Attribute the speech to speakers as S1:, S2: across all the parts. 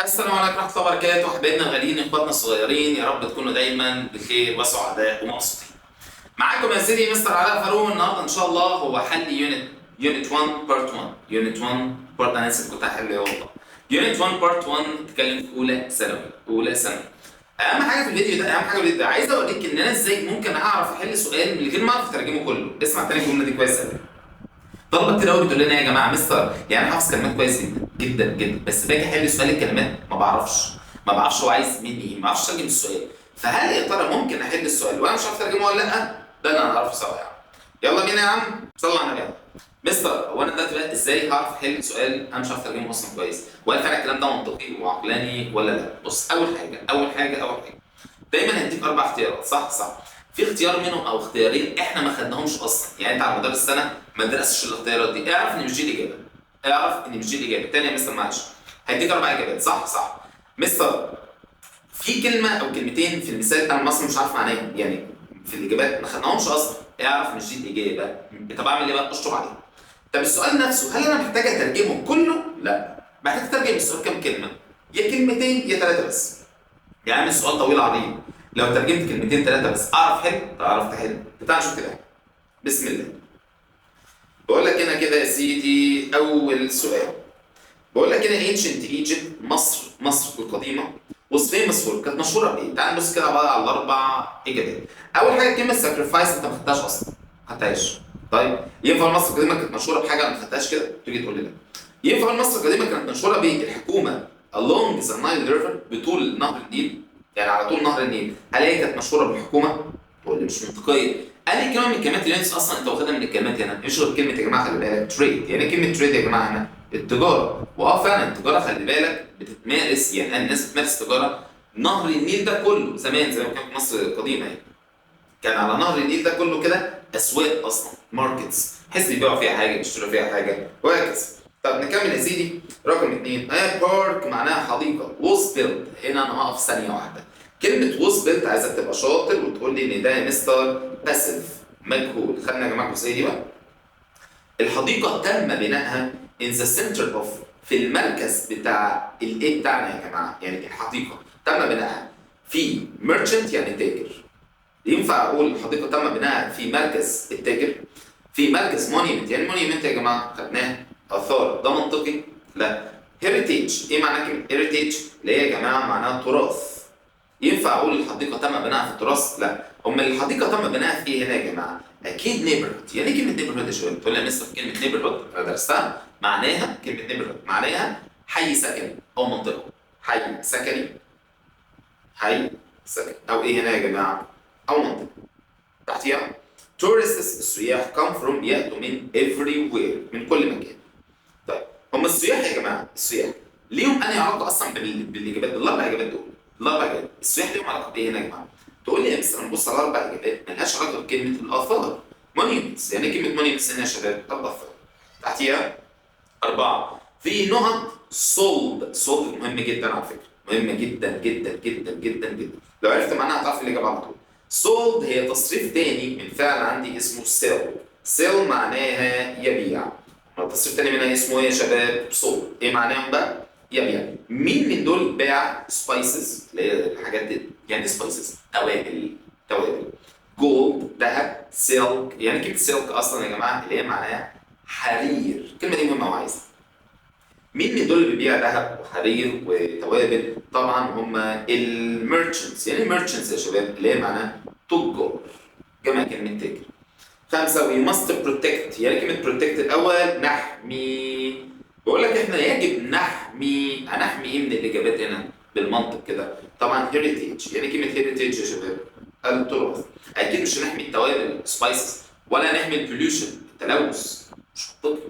S1: السلام عليكم ورحمة الله وبركاته، حبايبنا الغاليين، اخواتنا الصغيرين، يا رب تكونوا دايما بخير وسعداء ومبسوطين. معاكم يا سيدي مستر علاء فاروق. النهارده ان شاء الله هو حل يونت 1 بارت 1. يونت 1 بارت، انا نسيت كنت هحل ايه والله. يونت 1 بارت 1 بتتكلم في اولى ثانوي. اهم حاجه في الفيديو ده عايز اوريك ان انا ازاي ممكن اعرف احل سؤال من غير ما اعرف اترجمه كله. اسمع تاني الجمله دي كويس قوي. طلبه كتير قوي بتقول لنا يا جماعه مستر، يعني انا حافظ كلمات كويس جدا جدا جدا، بس باجي احل سؤال الكلمات ما بعرفش هو عايز مني ايه، ما بعرفش اترجم السؤال. فهل يا ترى ممكن احل السؤال وانا مش عارف اترجمه ولا لا؟ ده اللي هنعرفه سوا يا عم. يلا بينا يا عم، صلوا على النبي. مستر، هو انا دلوقتي بقى ازاي هعرف احل سؤال انا مش عارف اترجمه اصلا كويس؟ وهل فعلا الكلام ده منطقي وعقلاني ولا لا؟ بص، اول حاجه دايما هديك اربع اختيارات، صح. في اختيار منهم او اختيارين احنا ما خدناهمش اصلا، يعني انت على مدار السنه ما درستش الاختيارات دي. اعرف ان مش دي الاجابه. تاني يا مستر معلش، هديك اربع اجابات. صح مستر، في كلمه او كلمتين في المثال انا اصلا مش عارف معناهم، يعني في الاجابات ما خدناهمش اصلا. اعرف مش دي الاجابه. طب اعمل ايه بقى؟ اشطب عليهم. طب السؤال نفسه هل انا محتاج اترجمه كله؟ لا، محتاج تترجم السؤال كام كلمه، يا كلمتين يا ثلاثه بس. يعني السؤال طويل عريض، لو ترجمت كلمتين ثلاثه بس اعرف حل، تعرف تحل. تعال نشوف كده. بسم الله. بقول لك هنا كده يا سيدي اول سؤال. بقول لك هنا ancient Egypt، مصر القديمه was famous for، كانت مشهوره بايه؟ تعال نبص كده بقى على الاربع اجابات. اول حاجه كلمه sacrifice، انت ما خدتهاش اصلا، ما خدتهاش. طيب ينفع مصر القديمه كانت مشهوره بحاجه ما خدتهاش كده؟ تيجي تقول لي لا. ينفع مصر القديمه كانت مشهوره بالحكومه along the Nile River، بطول نهر النيل، يعني على طول نهر النيل. هل هي كانت مشهوره بالحكومه؟ تقول لي مش منطقيه. اي كلمه من الكلمات اللي انت اصلا انت واخدها من الكلمات هنا، مش غير كلمه يا جماعه خلي بالك تريد. يعني كلمه تريد يا جماعه هنا التجاره، فعلا التجاره خلي بالك بتتمارس، يعني الناس بتمارس تجاره. نهر النيل ده كله زمان زي ما كان في مصر القديمه، يعني كان على نهر النيل ده كله كده اسواق اصلا، ماركتس، بحيث يبيعوا فيها حاجه يشتروا فيها حاجه وهكذا. طب نكمل يا سيدي. رقم اثنين، بارك معناها حديقه. ووز بيلد، هنا انا هقف ثانيه واحده. كلمه ووز بيلد عايزك تبقى شاطر وتقول لي ان ده يا مستر باسف، مجهول. خلينا يا جماعه الجزئيه دي بقى. الحديقه تم بنائها in the center of، في المركز بتاع الايه بتاعنا يا جماعه، يعني الحديقه تم بنائها في merchant يعني تاجر. ينفع اقول الحديقه تم بنائها في مركز التاجر؟ في مركز مونيمنت، يعني مونيمنت يا جماعه خدناه اثار، ده منطقي؟ لا. هيريتيج، ايه معنى كلمه هيريتيج؟ اللي هي يا جماعه معناها تراث. ينفع اقول الحديقه تم بنائها في التراث؟ لا. امال الحديقه تم بنائها في ايه هنا يا جماعه؟ اكيد نيبرهود. يعني ايه كلمه نيبرهود يا شباب؟ تقول لي يا مستر كلمه نيبرهود انا درستها، معناها كلمه نيبرهود معناها حي سكني او منطقه. حي سكني، او ايه هنا يا جماعه؟ او منطقه. تحتيها tourists، السياح come from، يأتوا من everywhere، من كل مكان. طيب هم السياح يا جماعه، السياح ليهم انهي علاقه اصلا بالاجابات؟ بالاربع اجابات دول، الاربع اجابات السياح ليهم علاقه بايه هنا يا جماعه؟ تقول لي يا مستر نبص على الاربع اجابات مالهاش علاقه بكلمه الاثار. مونيومنتس، يعني كلمه مونيومنتس هنا يا شباب؟ الاثار. تحتيها اربعه في نقط sold مهم جدا على فكره، مهم جدا جدا جدا جدا جدا. لو عرفت معناها هتعرف الاجابه على طول. sold هي تصريف تاني من فعل عندي اسمه sell معناها يبيع. التصريف التاني منها اسمه ايه يا شباب؟ sold. ايه معناهم بقى؟ يبيع. مين من دول باع؟ spices، اللي هي الحاجات دي، يعني spices توابل. جولد ذهب. سيلك، يعني كلمه سيلك اصلا يا جماعه اللي هي معناها حرير. الكلمه دي مهمه وعايزه. مين من دول اللي بيبيع ذهب وحرير وتوابل؟ طبعا هم الميرشنتس. يعني ميرشنتس يا شباب اللي هي معناها تجار، جمع كلمه تاجر. خمسه وي ماست بروتكت، يعني كلمه بروتكت الاول نحمي. بقول لك احنا يجب نحمي. هنحمي ايه من الاجابات هنا بالمنطق كده؟ طبعا هيريتيج، يعني كلمه هيريتيج يا شباب التراث. اكيد مش هنحمي التوابل سبايسز، ولا نحمي البوليوشن التلوث، مش منطقي.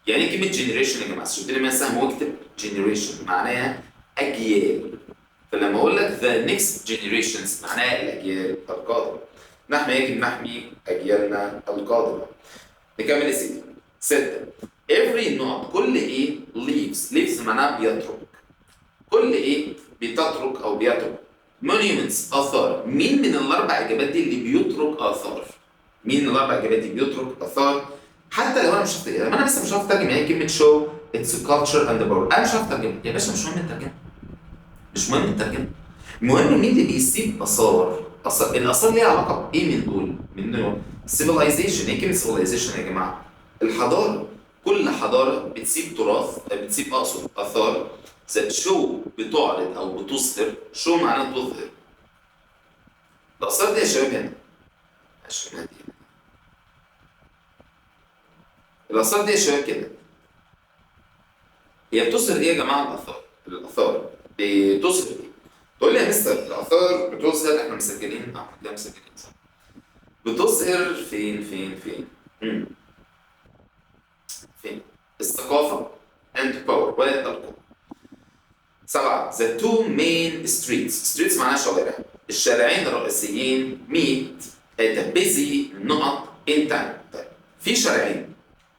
S1: يعني كلمه جنريشن يا جماعه، شفت لي مثلا سهم واكتب جنريشن معناها اجيال. فلما اقول لك the next generations معناها الاجيال القادمه. نحن يجب نحمي اجيالنا القادمه. نكمل يا سيدي. 6 every نوع، كل ايه leaves معناها بيترك. كل ايه بتترك او بيترك. monuments اثار. مين من الاربع اجابات دي اللي بيترك اثار؟ مين من الاربع اجابات دي بيترك اثار؟ حتى لو انا مش هفتكر، انا لسه مش عارف اترجم يعني كلمه شو its culture and the power. انا مش عارف اترجمها يا باشا، مش مهم الترجمه، مش مهم الترجمه، المهم مين اللي بيسيب اثار. الاثار ليها علاقه بايه من دول؟ من دول civilization. ايه كلمه civilization يا جماعه؟ الحضاره. كل حضاره بتسيب تراث، بتسيب اقصد اثار that show، بتعرض او بتظهر. show معناه تظهر. الاثار دي يا شباب هنا عشان دي. الاثار دي يا شباب كده هي بتظهر ايه يا جماعه؟ الاثار بتظهر ايه؟ تقول لي يا مستر الاثار بتظهر، احنا مسجلين ده مسجلين صح. بتظهر فين؟ فين؟ الثقافه and power والقوة. 7. The two main streets معناها شوارع. الشارعين الرئيسيين meet at a busy نقط in town. طيب في شارعين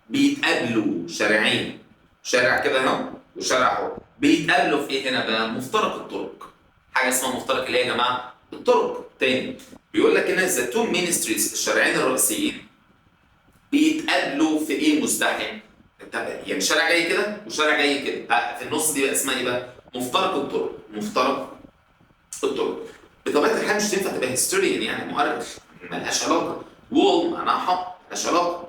S1: بيتقابلوا، شارعين، شارع كده اهو وشارع اهو، بيتقابلوا في ايه هنا بقى؟ مفترق الطرق. حاجه اسمها مفترق اللي هي يا جماعه الطرق. تاني بيقول لك هنا the two main streets، الشارعين الرئيسيين بيتقابلوا في ايه مزدحم؟ يعني شارع جاي كده وشارع جاي كده، في النص دي بقى اسمها ايه بقى؟ مفترق الطرق. مفترق الطرق. بطبيعه الحال مش تنفع تبقى هيستوريان يعني مؤرخ، ملهاش علاقه. وول معناها حق، ملهاش علاقه.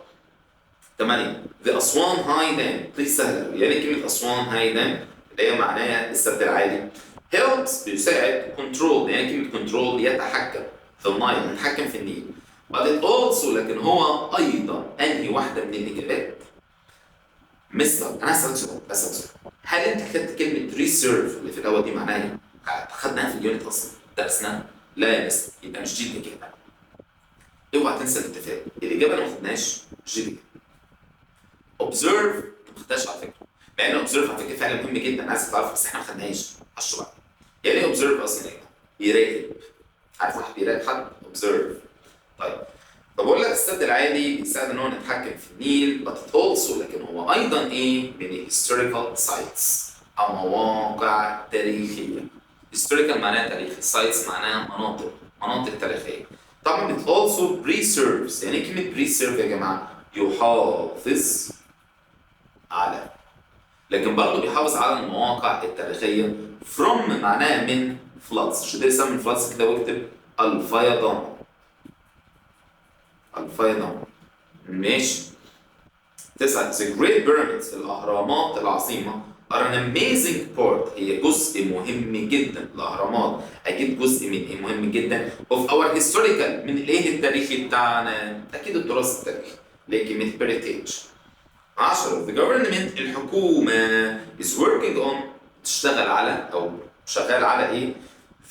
S1: 8. The أسوان هاي دام. دي سهله، يعني كلمه أسوان هاي دام اللي هي معناها السد العالي. helps بيساعد. control يعني كلمه control يتحكم في النايل، يتحكم في النيل. but it also لكن هو ايضا انهي واحده من الاجابات؟ مستر انا هسألك سؤال، هل انت كتبت كلمه ريسيرف اللي في الاول دي معناها ايه؟ خدناها في اليونت اصلا درسناها؟ لا يا مستر، يبقى مش دي الاجابه. اوعى تنسى الاتفاق، الاجابه اللي ما خدناش مش دي. اوبزرف ما خدناش على فكره، مع ان اوبزرف على فكره فعلا مهم جدا، انا عايز تعرف، بس احنا ما خدناهاش. هشرح بقى يعني ايه اوبزرف اصلا. ايه؟ بيراقب. عارف واحد بيراقب حد؟ اوبزرف. طيب بقول لك السد العالي بيساعد ان هو نتحكم في النيل، but also لكن هو ايضا ايه؟ من الهيستوريكال سايتس او مواقع تاريخيه. هيستوريكال معناها تاريخي، سايتس معناها مناطق تاريخيه. طبعا it also preserves. يعني ايه كلمه preserve يا جماعه؟ يحافظ على. لكن برضه بيحافظ على المواقع التاريخيه. from معناها من floods. شو ده يسمى floods كده واكتب الفيضان. الفيضان. ماشي. 9. The Great Pyramids الأهرامات العظيمة are an amazing part. هي جزء مهم جدا. الأهرامات أكيد جزء من إيه مهم جدا of our historical، من الإيه التاريخي بتاعنا؟ أكيد التراث التاريخي اللي هي كلمة heritage. 10. The government الحكومة is working on تشتغل على أو شغال على إيه؟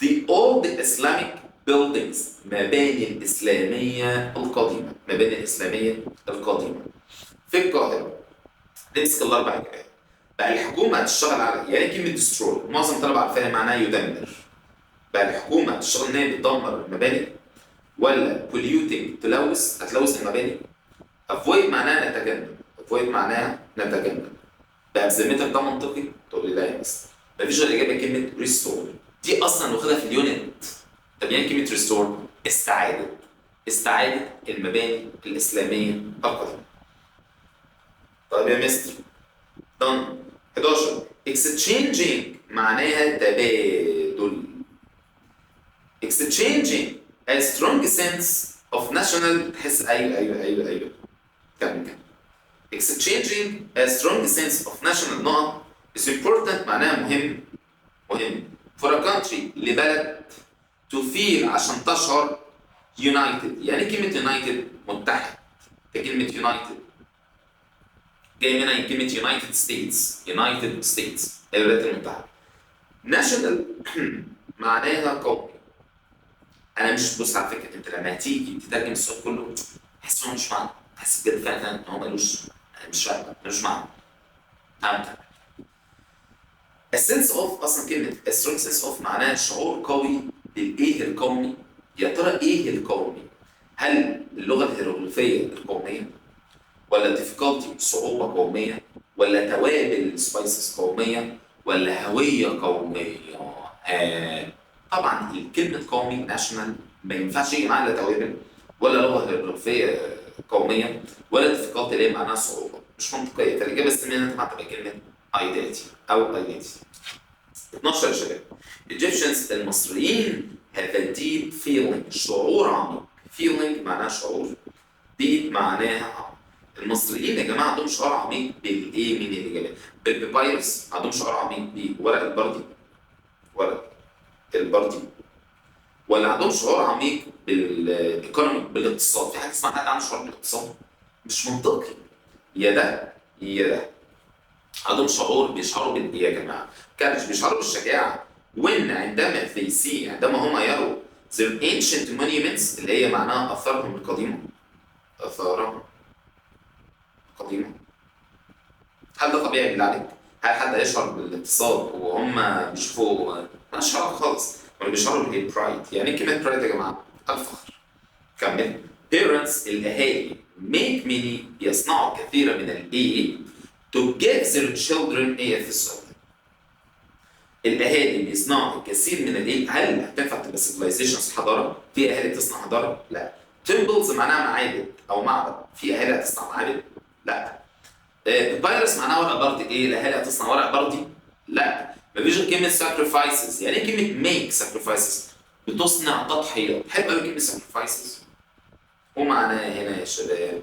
S1: The old Islamic buildings مباني الإسلامية القديمة. مباني الإسلامية القديمة في القاهرة. نمسك الأربع إجابات. بقى الحكومة هتشتغل على، يعني كلمة destroy معظم الطلبة عارفاها معناها يدمر. بقى الحكومة هتشتغل إن هي بتدمر المباني، ولا polluting تلوث، هتلوث المباني. avoid معناها نتجنب. avoid معناها نتجنب. بقى بذمتك ده منطقي؟ تقول لي لا يا مستر. مفيش غير إجابة كلمة restore. دي أصلا واخدها في اليونت. طب يعني كلمة ريستور؟ استعادة المباني الإسلامية القديمة. طيب يا مستر دون. 11. exchanging معناها تبادل. exchanging a strong sense of national. تحس أيوه كمل. exchanging a strong sense of national نقط is important معناها مهم for a country لبلد to feel عشان تشعر united. يعني كلمة united متحد. كلمة united جاي منها كلمة United States الولايات المتحدة. national معناها قومي. أنا مش بص على فكرة، أنت لما هتيجي تترجم السؤال كله تحس إنه مش معنى، تحس بجد فعلا إن هو ملوش معنى. فهمت؟ السنس اوف اصلا كلمه strong sense of معناها شعور قوي بالايه القومي. يا ترى ايه القومي؟ هل اللغه الهيروغليفيه القوميه، ولا difficulty صعوبه قوميه، ولا توابل سبايسز قوميه، ولا هويه قوميه؟ طبعا الكلمه قومي ناشونال ما ينفعش يجي معاها لا توابل ولا لغه هيروغليفيه قوميه ولا difficulty اللي هي معناها صعوبه. مش منطقيه، فالاجابه السليمه طبعا تبقى كلمه ايدنتي او ايدنتي. 12 يا شباب. Egyptians المصريين have a deep feeling شعور عميق. feeling معناها شعور، deep معناها عميق. المصريين يا جماعه عندهم شعور عميق بالايه من الاجابات؟ بالبيبايرس، عندهم شعور عميق بورق البردي، ورق البردي، ولا عندهم شعور عميق بالايكونومي بالاقتصاد؟ في حاجه اسمها حد عنده شعور بالاقتصاد؟ مش منطقي. يا ده يا ده. عندهم شعور، بيشعروا بالايه يا جماعه؟ كانش بيشعروا بالشجاعه عندما they see، عندما هم يروا their ancient monuments اللي هي معناها اثارهم القديمه. اثارهم القديمه. هل ده طبيعي بالله عليك؟ هل حد يشعر بالاقتصاد وهم بيشوفوا؟ مالهاش علاقه خالص. هم بيشعروا بالايه؟ برايد. يعني ايه كلمه برايد يا جماعه؟ الفخر. كمل. parents الاهالي make many يصنعوا كثيرا من الايه to give their children ايه في السؤال. الاهالي بيصنعوا الكثير من الايه؟ هل هتنفع تبقى civilizations حضاره؟ في اهالي بتصنع حضاره؟ لا. temples معناها معابد او معبد، في اهالي هتصنع معابد؟ لا. papyrus معناها ورق بردي، ايه؟ الاهالي هتصنع ورق بردي؟ لا. مفيش غير كلمه sacrifices. يعني ايه كلمه make sacrifices؟ بتصنع تضحيات. حلو قوي كلمه sacrifices. ومعناها هنا يا شباب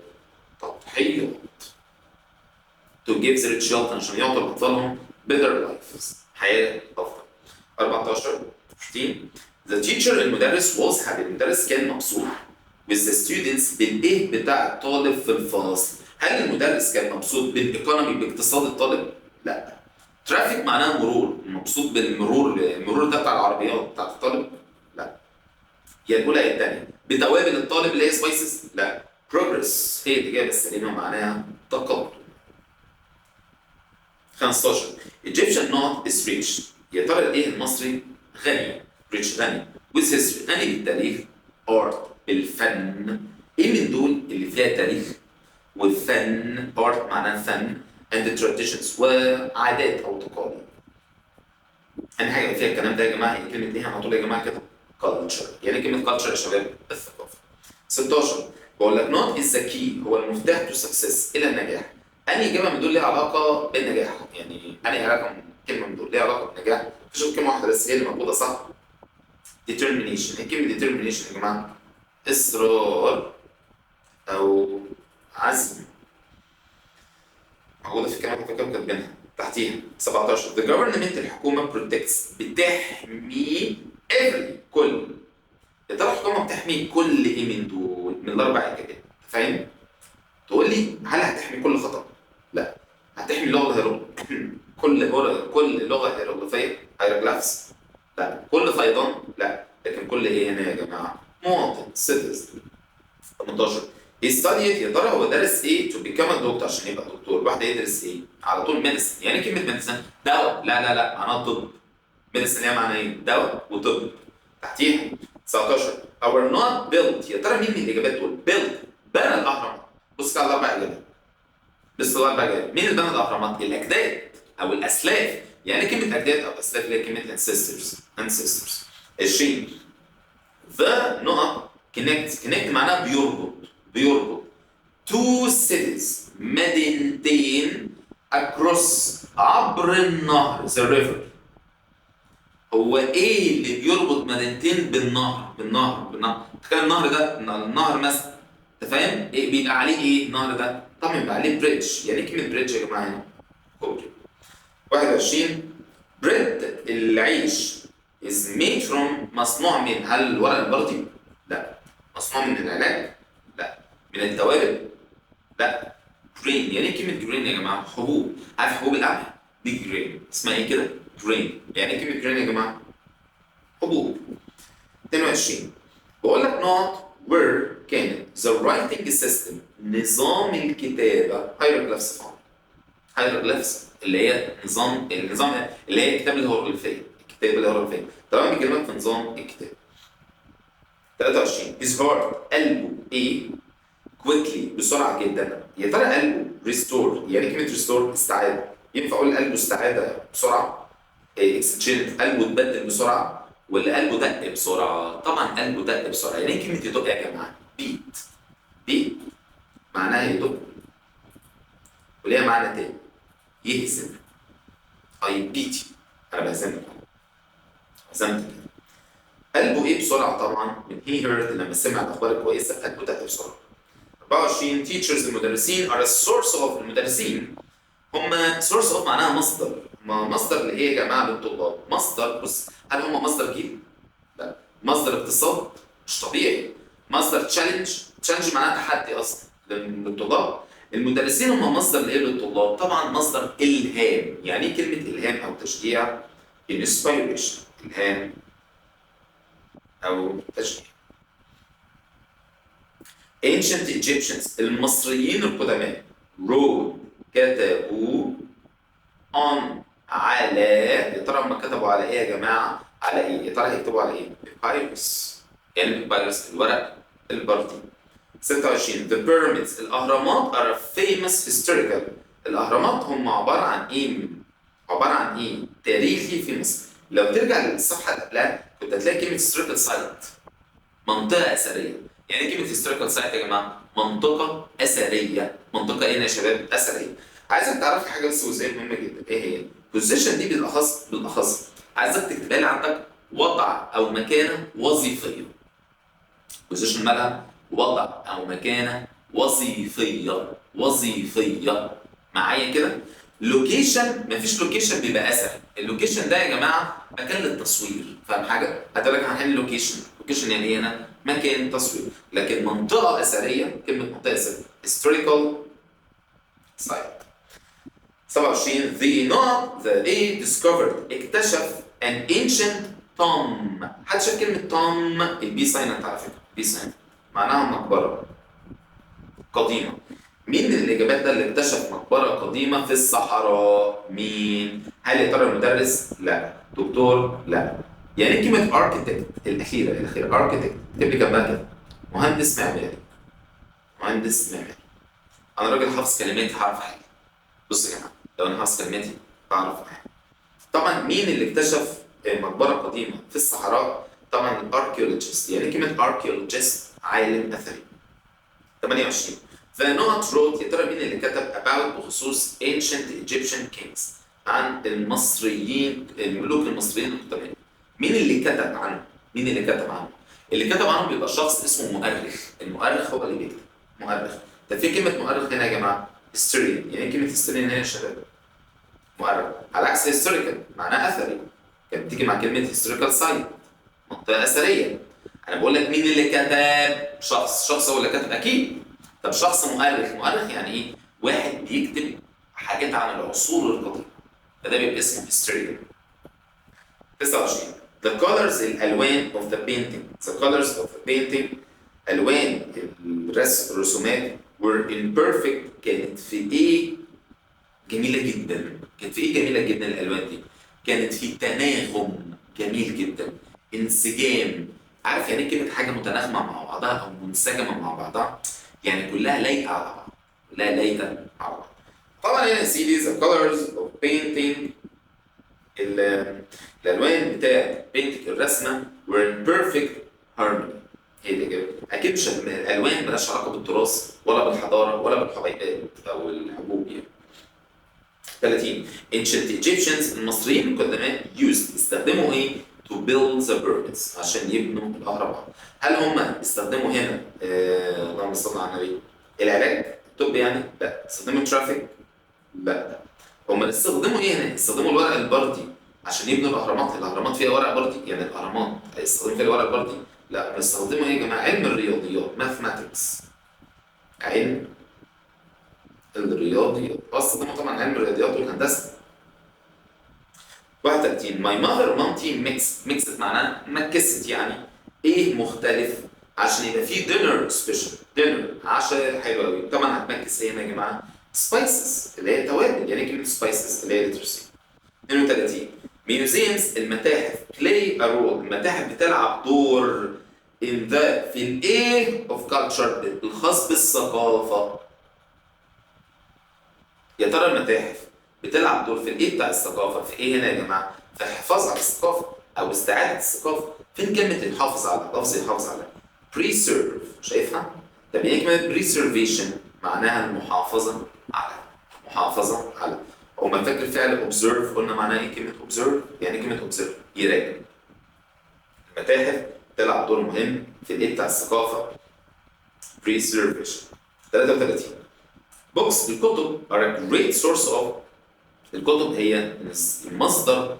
S1: تضحيات. to give their children عشان يعطوا لأطفالهم better lives، حياة أفضل. 14 15 the teacher المدرس was happy، المدرس كان مبسوط with the students بالإيه بتاع الطالب في الفصل. هل المدرس كان مبسوط بالإيكونومي باقتصاد الطالب؟ لا. ترافيك معناه مرور، مبسوط بالمرور، المرور ده بتاع العربيات بتاعت الطالب؟ لا. يا الأولى يا الثانية. بتوابل الطالب اللي هي سبايسز؟ لا. progress هي الإجابة السليمة معناها تقدم. 15 Egyptian not is rich. يا ترى الايه المصري غني، rich غني with history غني بالتاريخ، art بالفن. ايه من دول اللي فيها تاريخ والفن؟ art معناه فن and traditions وعادات او تقاليد. أهم حاجة فيها الكلام ده يا جماعة هي كلمة ايه على طول يا جماعة كده؟ culture. يعني كلمة culture يا شباب الثقافة. 16 بقول لك not is the key هو المفتاح to success إلى النجاح. أنهي إجابة من دول ليها علاقة بالنجاح؟ يعني أنهي علاقة كلمة من دول ليها علاقة بالنجاح؟ مفيش كلمة واحدة بس هي اللي موجودة صح؟ determination. إيه كلمة determination يا جماعة؟ إصرار أو عزم. موجودة في الكلمات اللي كاتبينها تحتيها. 17 the government الحكومة protects بتحمي every كل. يا ترى الحكومة بتحمي كل إيه من دول؟ من الأربع إجابات. فاهم؟ تقول لي هل هتحمي كل خطأ؟ لا. هتحمي اللغة كل لغة هيروغليفية هيروغليفز؟ لا. كل فيضان؟ لا. لكن كل ايه هنا يا جماعة؟ مواطن citizen. 18 he studied يا ترى هو درس ايه to become a doctor عشان يبقى دكتور؟ واحد يدرس ايه؟ على طول medicine. يعني كلمة medicine دواء؟ لا معناها طب. medicine هي معناها ايه؟ دواء وطب. تحتيها 19 our not built يا ترى مين من الإجابات دول؟ built بنى الأهرامات. بص على الأربع إجابات. بص على الأربع إجابات. مين اللي بنى الأهرامات؟ الأجداد أو الأسلاف. يعني كلمة أجداد أو أسلاف اللي هي كلمة ancestors. 20 the نقط connect معناها بيربط two cities مدينتين across عبر النهر the river. هو ايه اللي بيربط مدينتين بالنهر؟ تخيل النهر ده، النهر مثلا، انت فاهم؟ ايه بيبقى عليه ايه النهر ده؟ طبعا بيبقى عليه بريدج. يعني كلمة بريدج يا جماعة هنا؟ كوبري. 21 بريد العيش is made from مصنوع من. هل الورق البردي؟ لا. مصنوع من العلاج؟ لا. من التوابل؟ لا. جرين. يعني ايه كلمة جرين يا جماعة؟ حبوب. عارف حبوب القمح؟ دي جرين. اسمها ايه كده؟ جرين. يعني ايه كلمة جرين يا جماعة؟ حبوب. 22 بقول لك not where كانت the writing system نظام الكتابة hieroglyphs found. hieroglyphs اللي هي النظام اللي هي الكتابة الهيروغليفية. طبعا بيكلمك في نظام الكتابة. 23 his heart قلبه ايه؟ quickly بسرعة جدا. يا ترى قلبه restore. يعني كلمة restore استعادة. ينفع اقول قلبه استعادة بسرعة؟ exchange قلبه اتبدل بسرعة ولا قلبه دق بسرعة؟ طبعا قلبه دق بسرعة. يعني كلمة يدق يا جماعة؟ بيت معناها يدق. وليها معنى تاني، يهزم. I beat you، أنا بهزمك، هزمتك. قلبه إيه بسرعة طبعا من he heard، لما سمع الأخبار الكويسة قلبه دق بسرعة. 24 teachers المدرسين are a source of، المدرسين هم source of معناها مصدر. ما مصدر لإيه يا جماعة للطلاب؟ مصدر، بص، هل هم مصدر جيل؟ لا. مصدر اقتصاد؟ مش طبيعي. مصدر تشالنج معناها تحدي أصلا للطلاب. المدرسين هم مصدر لإيه للطلاب؟ طبعا مصدر إلهام. يعني إيه كلمة إلهام أو تشجيع؟ inspiration، إلهام أو تشجيع. ancient Egyptians المصريين القدماء wrote، كتبوا on، على، يا ترى هم كتبوا على ايه يا جماعه؟ على ايه؟ يا ترى هيكتبوا على ايه؟ بيبايروس. يعني بيبايروس الورق البردي. 26 the pyramids الاهرامات are a famous historical، الاهرامات هم عباره عن ايه؟ عباره عن ايه؟ تاريخي في مصر. لو ترجع للصفحه اللي قبلها كنت هتلاقي كلمه historical site، منطقه اثريه. يعني ايه كلمه historical site يا جماعه؟ منطقه اثريه. منطقه ايه يا شباب؟ اثريه. عايزك تعرف حاجه بس جزئيه مهمه جدا، ايه هي؟ البوزيشن دي بالاخص عايزك تكتبها لي عندك وضع او مكانه وظيفيه. بوزيشن مالها؟ وضع او مكانه وظيفيه معايا كده. لوكيشن، مفيش لوكيشن بيبقى اثري. اللوكيشن ده يا جماعه مكان للتصوير، فاهم حاجه؟ هتقول لك هنحل لوكيشن يعني ايه هنا؟ مكان تصوير. لكن منطقه اثريه، كلمه منطقه اثريه historical site. 27 they discovered، اكتشف an ancient tomb. حد شاف كلمة tomb؟ البي سايلنت على فكرة، بي سايلنت معناها مقبرة قديمة. مين من الإجابات ده اللي اكتشف مقبرة قديمة في الصحراء؟ مين؟ هل يا ترى المدرس؟ لا. دكتور؟ لا. يعني كلمة architect الأخيرة architect تبقى جنبها كده مهندس معماري. أنا راجل حافظ كلمات، هعرف حاجة. بص يا جماعة، لو أنا حافظ كلماتي بعرف حاجة. طبعا مين اللي اكتشف مقبرة قديمة في الصحراء؟ طبعا الاركيولوجيست. يعني كلمة اركيولوجيست عالم أثري. 28 فنوت wrote، يا ترى مين اللي كتب about بخصوص ancient Egyptian kings، عن المصريين، الملوك المصريين القدماء. مين اللي كتب عنه؟ اللي كتب عنه بيبقى شخص اسمه مؤرخ. المؤرخ هو اللي بيكتب، مؤرخ. طب في كلمة مؤرخ هنا يا جماعة؟ historian. يعني كلمة historian هنا يا شباب؟ مؤرخ. على عكس historical معناه أثري، كانت بتيجي مع كلمة historical site، منطقة أثرية. أنا بقول لك مين اللي كتب؟ شخص هو اللي كتب أكيد. طب شخص مؤرخ يعني إيه؟ واحد بيكتب حاجات عن العصور القديمة، فده بيبقى اسمه historian. 29 the colors الألوان of the painting، ألوان الرسومات were imperfect، كانت في إيه؟ جميلة جدا. الألوان دي كانت في تناغم جميل جدا، انسجام. عارف يعني كلمة حاجة متناغمة مع بعضها أو منسجمة مع بعضها؟ يعني كلها لايقة على بعض. طبعا هنا يا سيدي the colors of painting، الألوان بتاعت painting الرسمة were in perfect harmony. هي دي كده. أكيد مش الألوان مالهاش علاقة بالتراث ولا بالحضارة ولا بالحبيبات أو الحبوب يعني. 30 ancient Egyptians المصريين القدماء استخدموا ايه؟ to build the pyramids، عشان يبنوا الأهرامات. هل هم استخدموا هنا اللهم صل على النبي العلاج الطبي يعني؟ لا. استخدموا ترافيك؟ لا. هم استخدموا ايه هنا؟ استخدموا الورق البردي عشان يبنوا الأهرامات فيها ورق بردي، يعني الأهرامات استخدموا فيها الورق البردي؟ لا. هم استخدموا ايه يا جماعة؟ علم الرياضيات، mathematics، علم الرياضيات. واستخدموا طبعا علم الرياضيات والهندسه. 31 ماي ماذر مامتي ميكست معناها مكست، يعني ايه مختلف؟ عشان يبقى فيه دينر سبيشال، عشاء حلو قوي. طبعا هتمكس ايه هنا يا جماعه؟ سبايسز اللي هي توابل. يعني كلمه سبايسز اللي هي ليترسي. 32 ميوزيمز المتاحف بلاي ا رول، المتاحف بتلعب دور in the في الايه of culture الخاص بالثقافه. يا ترى المتاحف بتلعب دور في الايه بتاع الثقافه؟ في ايه هنا يا جماعه؟ في الحفاظ على الثقافه او استعاده الثقافه. فين كلمه الحافظ على؟ لفظ الحافظ على preserve، شايفها؟ طب ايه كلمه preservation؟ معناها المحافظه على. محافظة على. وما فاكر فعل observe قلنا معناه ايه كلمة observe؟ يعني كلمة observe يراقب. المتاحف تلعب دور مهم في الايه بتاع الثقافة preservation. 33 books الكتب are a great source of. الكتب هي المصدر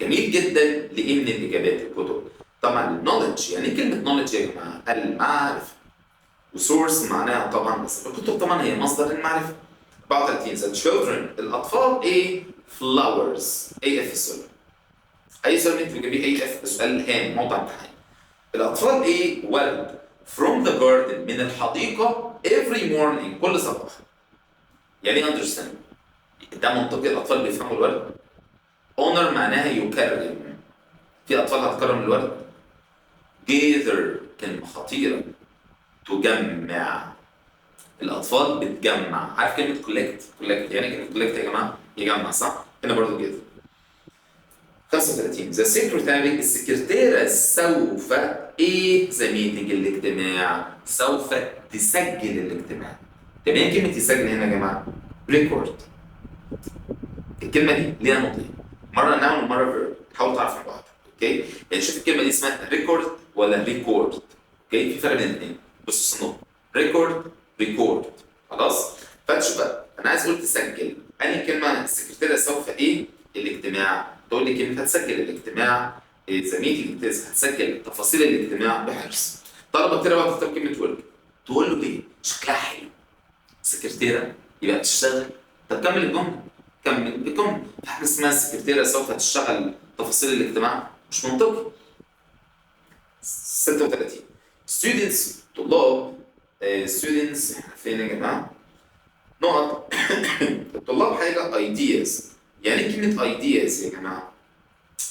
S1: جميل جدا لإيه من الإجابات الكتب. طبعا knowledge يعني ايه كلمة knowledge يا جماعة؟ المعرفة. وسورس معناها طبعا بس الكتب طبعا هي مصدر المعرفة. 34 the children الأطفال ايه؟ flowers ايه اف السؤال. أي سؤال أنت بتجيبيه ايه اف سؤال هام موضوع امتحان. الأطفال ايه؟ ورد from the garden من الحديقة every morning كل صباح. يعني ايه understand؟ ده منطقي الأطفال بيفهموا الورد. honor معناها يكرم. في أطفال هتكرم الورد. gather كلمة خطيرة تجمع. الأطفال بتجمع. عارف كلمة collect يعني كلمة collect يا جماعة يجمع صح؟ هنا برضه gather. 35 the secretary السكرتيرة سوف ايه the meeting الاجتماع سوف تسجل الاجتماع. طب ايه كلمة تسجل هنا يا جماعة؟ record. الكلمة دي ليها نقطتين مرة noun ومرة verb حاول تعرف من بعض اوكي؟ يعني شوف الكلمة دي اسمها record ولا record اوكي؟ في فرق بين الاثنين بص النقطة record خلاص؟ فتشوف بقى أنا عايز أقول تسجل أنهي كلمة السكرتيرة سوف ايه؟ الاجتماع. تقول لي كلمة هتسجل الاجتماع ذا ميتنج هتسجل تفاصيل الاجتماع بحرص. طالما كتير بقى تختار كلمة ورك تقول له ليه؟ شكلها حلو. سكرتيرة يبقى بتشتغل. طب كمل الجملة. كمل الجملة. في حاجة اسمها السكرتيرة سوف تشتغل تفاصيل الاجتماع مش منطقي. 36 students طلاب students فين يا جماعة؟ نقط الطلاب حاجة ideas. يعني ايه كلمة ideas يا جماعة؟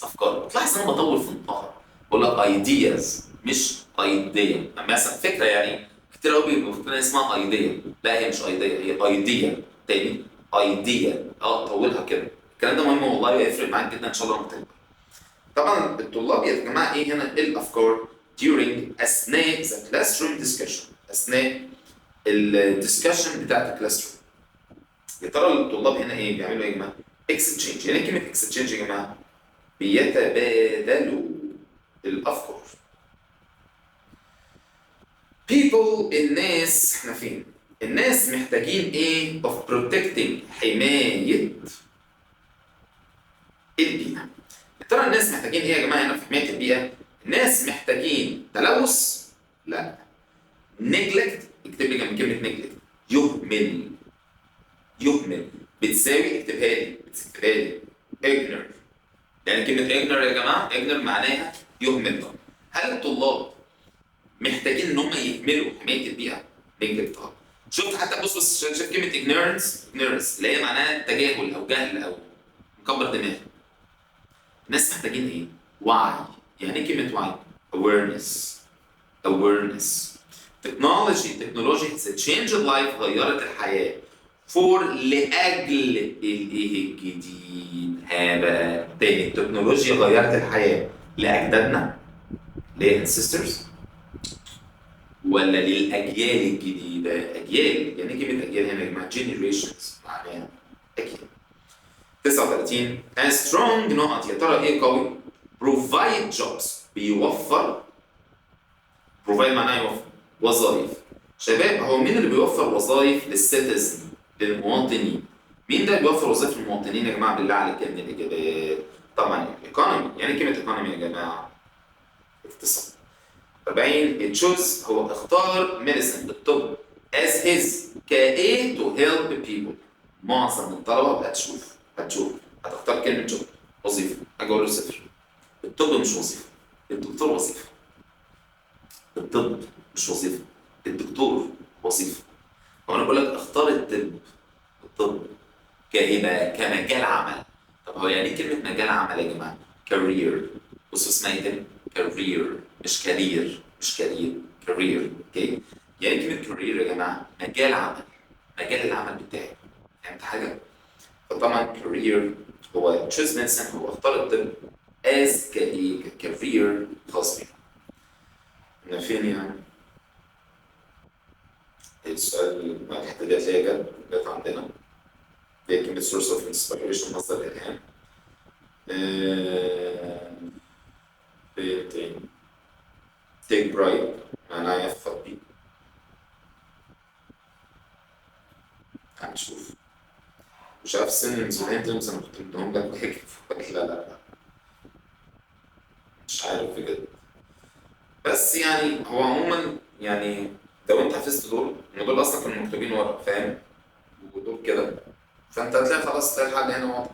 S1: أفكار. تلاحظ أنا بطول في النطق بقول لك ideas مش idea. مثلا فكرة يعني كتير قوي بيبقوا فاكرين اسمها idea. لا هي مش idea هي idea. تاني idea طولها كده. الكلام ده مهم والله هيفرق معاك جدا إن شاء الله لما تكبر. طبعا الطلاب يا جماعة إيه هنا الأفكار during أثناء the classroom discussion. أثناء الدسكشن بتاعت الكلاس روم. يا ترى الطلاب هنا ايه بيعملوا ايه يا جماعه؟ اكستشينج. يعني كلمه اكستشينج يا جماعه بيتبادلوا الافكار. people الناس احنا فين؟ الناس محتاجين ايه؟ of protecting حمايه البيئه. يا ترى الناس محتاجين ايه يا جماعه هنا في حمايه البيئه؟ الناس محتاجين تلوث؟ لا. neglect اكتب لي جنب كلمه neglect يهمل بتساوي اكتبها لي ignore. يعني كلمة ignore يا جماعة ignore معناها يهمل. هل الطلاب محتاجين ان هم يهملوا حماية البيئة؟ neglect. شفت حتى بص شايف كلمة ignorance اللي هي معناها تجاهل او جهل او مكبر دماغ. الناس محتاجين ايه؟ وعي. يعني ايه كلمة وعي؟ awareness. تكنولوجي change life غيرت الحياة. فور لأجل الإيه الجديد. بقى تاني التكنولوجيا غيرت الحياة لأجدادنا للانسيسترز ولا للأجيال الجديدة؟ أجيال. يعني كلمة أجيال هنا يا جماعة generations معناها أجيال. 39 a strong نقط. يا ترى إيه قوي؟ provide jobs بيوفر. provide معناها يوفر وظائف. شباب هو مين اللي بيوفر وظائف للسيتيزن للمواطنين؟ مين ده بيوفر وظائف للمواطنين يا جماعه بالله عليك من الاجابات؟ طبعا الايكونومي. يعني كلمه ايكونومي يا جماعه اقتصاد. 40 تشوز هو اختار ميديسن الطب as his كايه to help people. معظم الطلبه هتشوف هتختار كلمه جوب وظيفه. اجي اقول له صفر. الطب مش وظيفه الدكتور وظيفه. الطب مش وظيفه الدكتور وظيفه. وانا بقول لك اختار الطب كايه بقى؟ كمجال عمل. طب هو يعني ايه كلمه مجال عمل يا جماعه؟ كارير. بصوا اسمها ايه تاني؟ كارير مش كارير كارير اوكي. يعني كلمه كارير يا جماعه مجال عمل. مجال العمل بتاعي. فهمت حاجه؟ فطبعا كارير هو تشوز ميديسن هو اختار الطب از كايه؟ كارير خاص بيه. من فين يعني؟ السؤال الحته دي هتلاقيها جت عندنا هي كلمة source of inspiration مصدر الإلهام. ايه تاني؟ take pride معناها يفخر بيه. هنشوف. مش عارف synonyms والantonyms أنا كنت مديهم لك وحكي لا لا لا مش عارف بجد. بس يعني هو عموما يعني لو انت حفظت دول ان دول اصلا كانوا مكتوبين ورا فاهم ودول كده فانت هتلاقي خلاص تلاقي الحل هنا واضح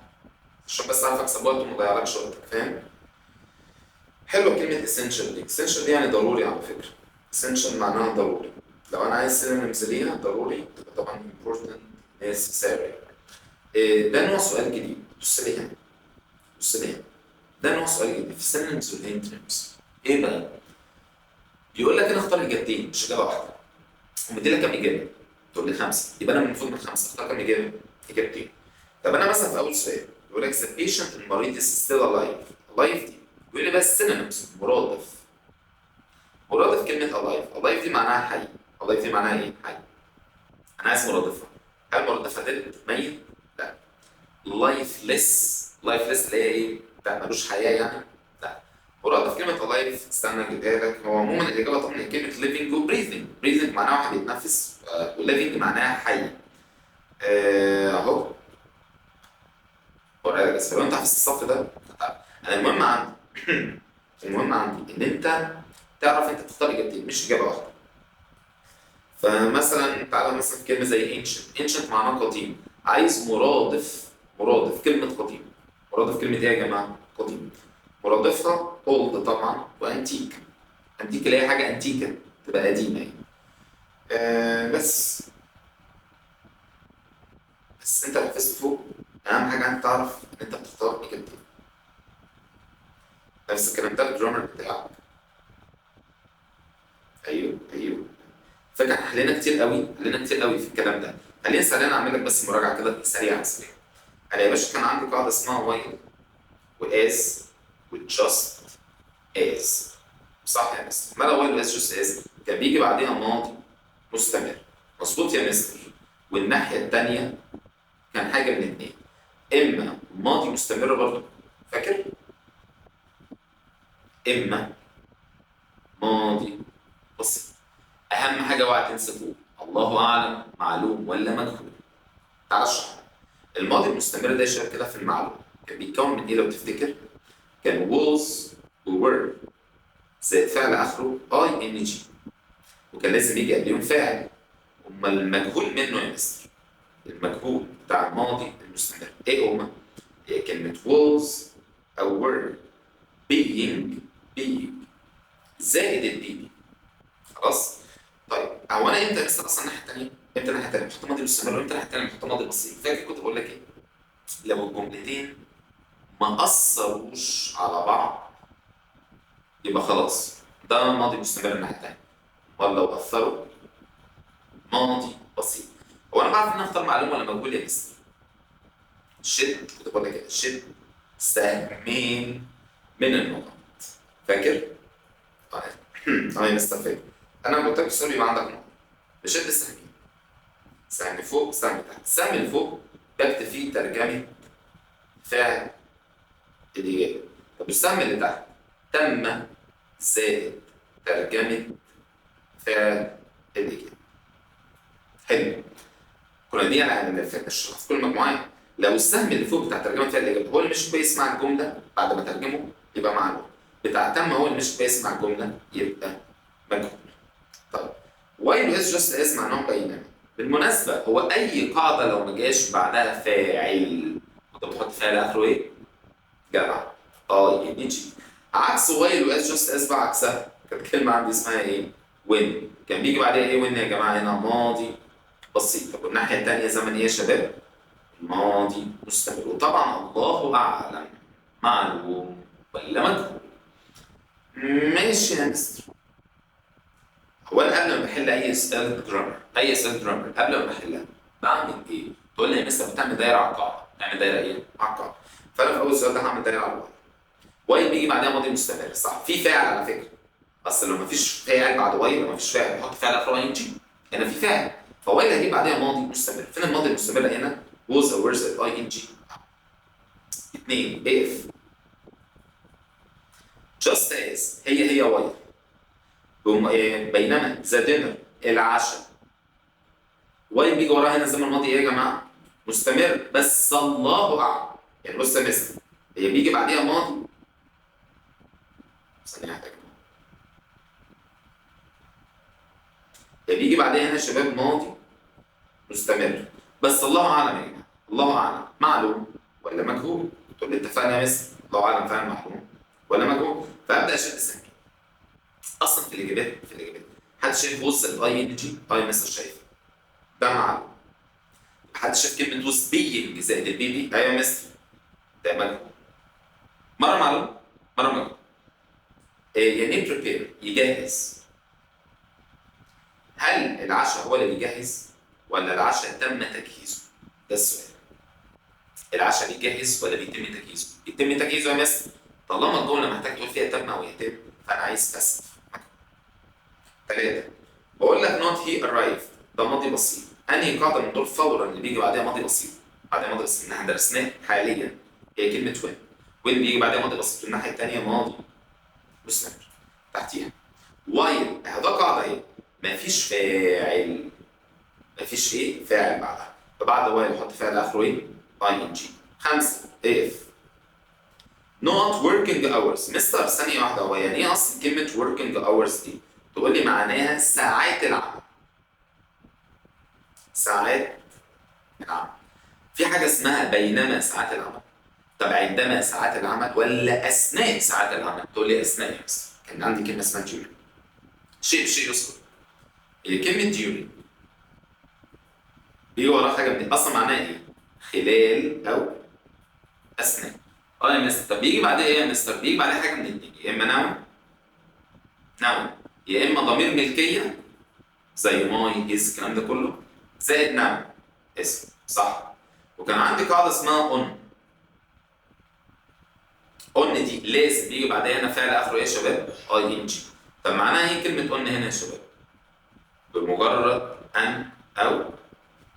S1: عشان بس عارف اكسب وقت وما اضيعلكش وقتك فاهم. حلوه كلمه essential دي. essential دي يعني ضروري على فكره. essential معناها ضروري. لو انا عايز synonyms ليها ضروري تبقى طبعا important necessary. ده نوع سؤال جديد. بص لي هنا بص لي هنا ده نوع سؤال جديد في synonyms والantonyms. ايه بقى؟ بيقول لك انا اختار اجابتين مش اجابه واحده ومدي لك كام اجابه تقول لي 5 يبقى انا المفروض من 5 اختار كام اجابه؟ اجابتين. طب انا مثلا في اول سؤال بيقول لك the patient المريض is still alive دي بيقول لي بس synonyms مرادف كلمه alive دي معناها حي. alive دي معناها ايه؟ حي. انا عايز مرادفها. هل مرادفها ده ميت؟ لا. lifeless اللي هي ايه؟ لا ملوش حياه يعني؟ لا. مرادف كلمة alive استنى اجيبها لك. هو عموما الإجابة طبعا هي كلمة living و breathing معناها واحد بيتنفس و living معناها حي. أهو وريها لك بس لو أنت حفظت الصف ده أنا المهم عندي إن أنت تعرف أنت تختار إجابتين مش إجابة واحدة. فمثلا تعالى مثلا في كلمة زي ancient معناها قديم. عايز مرادف كلمة قديم. مرادف كلمة إيه يا جماعة؟ قديم. مرادفها old طبعا وانتيك. انتيك اللي هي حاجه انتيكه تبقى قديمه يعني. بس انت حفظت فوق اهم حاجه انت تعرف ان انت بتختار اجابتين. نفس الكلام ده الجرامر بتاعك. ايوه فاكر حلينا كتير قوي في الكلام ده. خلينا سريعا اعمل لك بس مراجعه كده سريعه. انا يا باشا كان عندي قاعده اسمها وايل واز وجاست از صح يا مستر؟ ماذا وايل واز جاست از كان بيجي بعديها ماضي مستمر مظبوط يا مستر. والناحيه الثانيه كان حاجه من الاثنين اما ماضي مستمر برضه فاكر اما ماضي بسيط. اهم حاجه اوعى تنسى فوق الله اعلم معلوم ولا مجهول. تعال اشرح. الماضي المستمر ده يشتغل كده في المعلوم كان بيتكون من ايه لو تفتكر؟ كان was و were زائد فعل اخره ing وكان لازم يجي قبليهم فاعل. امال المجهول منه يا مستر المجهول بتاع الماضي المستمر ايه هما؟ هي كلمة was أو were being زائد البي. خلاص؟ طيب هو أنا إمتى لسه أصلا الناحية التانية؟ إمتى الناحية التانية بحط ماضي مستمر وإمتى الناحية التانية بحط ماضي بسيط؟ فاكر كنت بقول لك إيه؟ لو الجملتين ما أثروش على بعض يبقى خلاص ده ماضي مستمر الناحية التانية. أمال لو أثروا ماضي بسيط. هو أنا بعرف إن أنا أختار معلومة ولا مجهول يا مستر؟ شد كنت بقول لك ايه؟ شد سهمين من النقط فاكر؟ طيب يا مستر فاكر. انا قلت لك السؤال يبقى عندك نقط بشد سهمين. سهم فوق سهم تحت. السهم اللي فوق بكتب فيه ترجمه فعل الاجابه. طب السهم اللي تحت تم زائد ترجمه فعل الاجابه. حلو. كنا دي انا فاكر في كل مجموعه. لو السهم اللي فوق بتاع ترجمه فعل الاجابه هو اللي مش كويس مع الجمله بعد ما ترجمه يبقى معلوم. بتاع تم هو اللي مش كويس مع الجمله يبقى مجهول. طيب وايل واز جاست از معناهم بينما. بالمناسبه هو اي قاعده لو ما جاش بعدها فاعل انت بتحط فعل اخره ايه؟ جدع يجي. عكس وايل واز جاست از بقى عكسها كانت كلمه عندي اسمها ايه؟ وين. كان بيجي بعدها ايه وين يا جماعه؟ هنا ماضي بسيط. طب والناحيه الثانيه زمن ايه يا شباب؟ الماضي مستمر. وطبعا الله اعلم معلوم ولا مجهول. ماشي يا مستر. هو انا قبل ما بحل اي اسئله جرامر قبل ما بحلها بعمل ايه؟ تقول لي يا مستر بتعمل دايره على القاعده. تعمل دايره ايه؟ على القاعده. فانا في اول سؤال ده هعمل دايره على الواي. واي بيجي بعدها ماضي مستمر صح؟ في فاعل على فكره. اصل لو مفيش فاعل بعد واي يبقى مفيش فاعل بحط فاعل اخر واي جي. هنا في فاعل فواي هيجيب بعدها ماضي مستمر. فين الماضي المستمر هنا؟ was or were زائد ing. 2 if just as هي while بينما the dinner العشاء while بيجي وراها هنا الزمن الماضي ايه يا جماعه؟ مستمر بس الله اعلم. يعني بص يا مستر هي بيجي بعديها ماضي ثانيه واحده كده. هي بيجي بعديها هنا يا شباب ماضي مستمر بس الله اعلم يا جماعه. الله اعلم معلوم ولا مجهول؟ تقول لي اتفقنا يا مستر الله اعلم فعلا معلوم ولا مجهول؟ فابدا اشد السنه. اصلا في الاجابات حد شايف بص الاي ان جي؟ مستر شايف ده معلوم. حد شاف كلمه وز بينج زائد البي بي؟ ايوه يا مستر ده مجهول. مره معلوم مره مجهول. يعني بريبير يجهز. هل العشاء هو اللي بيجهز ولا العشاء تم تجهيزه؟ ده السؤال. العشاء بيجهز ولا بيتم تجهيزه؟ بيتم تجهيزه يا مستر. طالما الجمله محتاج تقول فيها تم او يتم فانا عايز بس. 3 بقول لك not he arrived ده ماضي بسيط. انهي قاعده من دول فورا اللي بيجي بعدها ماضي بسيط؟ بعدها ماضي بسيط اللي احنا درسناه حاليا هي كلمه when بيجي بعدها ماضي بسيط الناحيه الثانيه ماضي مستمر. تحتيها while ده قاعده اهي مفيش فاعل. مفيش ايه؟ فاعل بعدها. فبعد while نحط فعل اخره ايه؟ ing. 5 if not working hours. مستر ثانيه واحده هو يعني ايه اصلا كلمه working hours دي؟ تقول لي معناها ساعات العمل. ساعات العمل. في حاجه اسمها بينما ساعات العمل. طب عندما ساعات العمل ولا اثناء ساعات العمل؟ تقول لي اثناء يا مستر. كان عندي كلمه اسمها during. شيء يذكر. هي كلمه during بيجي وراها حاجه من اصلا معناها ايه؟ خلال او اثناء. يا مستر طب بيجي بعدها ايه يا مستر؟ بيجي بعدها حاجه من الاثنين يا اما ناون يا اما ضمير ملكيه زي ماي از الكلام ده كله زائد ناون اسم صح. وكان عندي قاعده اسمها اون دي لازم يجي بعدها هنا فعل اخره ايه يا شباب؟ اي ان جي. طب معناها ايه كلمه اون هنا يا شباب؟ بمجرد ان او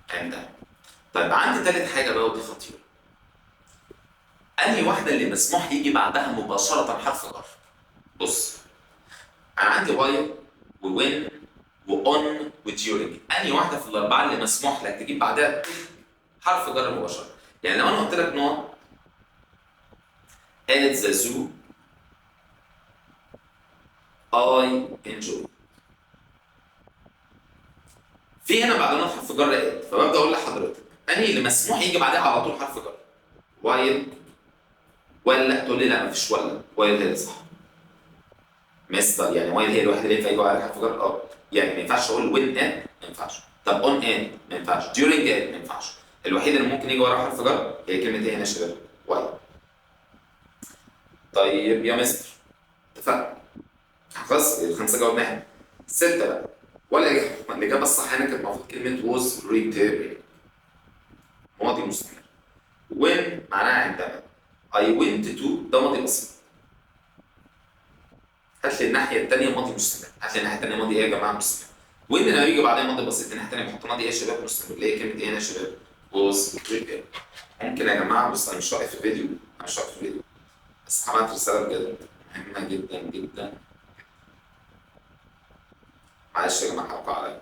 S1: عندها. طيب عندي ثالث حاجه بقى ودي خطيره. انهي واحده اللي مسموح يجي بعدها مباشره حرف جر؟ بص انا عندي وايل ووين وأون وديورنج. انهي واحده في الاربعه اللي مسموح لك تجيب بعدها حرف جر مباشره؟ يعني لو انا قلت لك نوع at the zoo I enjoy. في هنا بعد نوع حرف جر at فببدا اقول لحضرتك انهي اللي مسموح يجي بعدها على طول حرف جر؟ وايل ولا تقول لي لا مفيش ولا وايل هي اللي صح. مستر يعني وايل هي الوحيده اللي ينفع يجي على حرف جر؟ يعني ما ينفعش اقول وين ان ما ينفعش. طب اون ان ما ينفعش. ديورنج ان ما ينفعش. الوحيده اللي ممكن يجي وراها حرف جر هي كلمه ايه هنا يا شباب؟ وايل. طيب يا مستر اتفقنا خلاص الخمسه جاوبناها. 6 بقى ولا الاجابه الصح هنا كانت المفروض كلمه was returned ماضي مستمر. when معناها عندما. I went to ده ماضي بسيط. هات لي الناحيه الثانيه ماضي مستمر. هات لي الناحيه الثانيه ماضي ايه يا جماعه؟ مستمر. وين لما بيجي بعدين ماضي بسيط الناحيه الثانيه بحط ماضي ايه يا شباب؟ مستمر. اللي هي كلمه ايه هنا يا شباب؟ was returned. ممكن يا جماعه بص انا مش واقف في الفيديو انا مش واقف في الفيديو بس عملت رساله بجد مهمه جدا جدا. معلش يا جماعه حقوا عليا.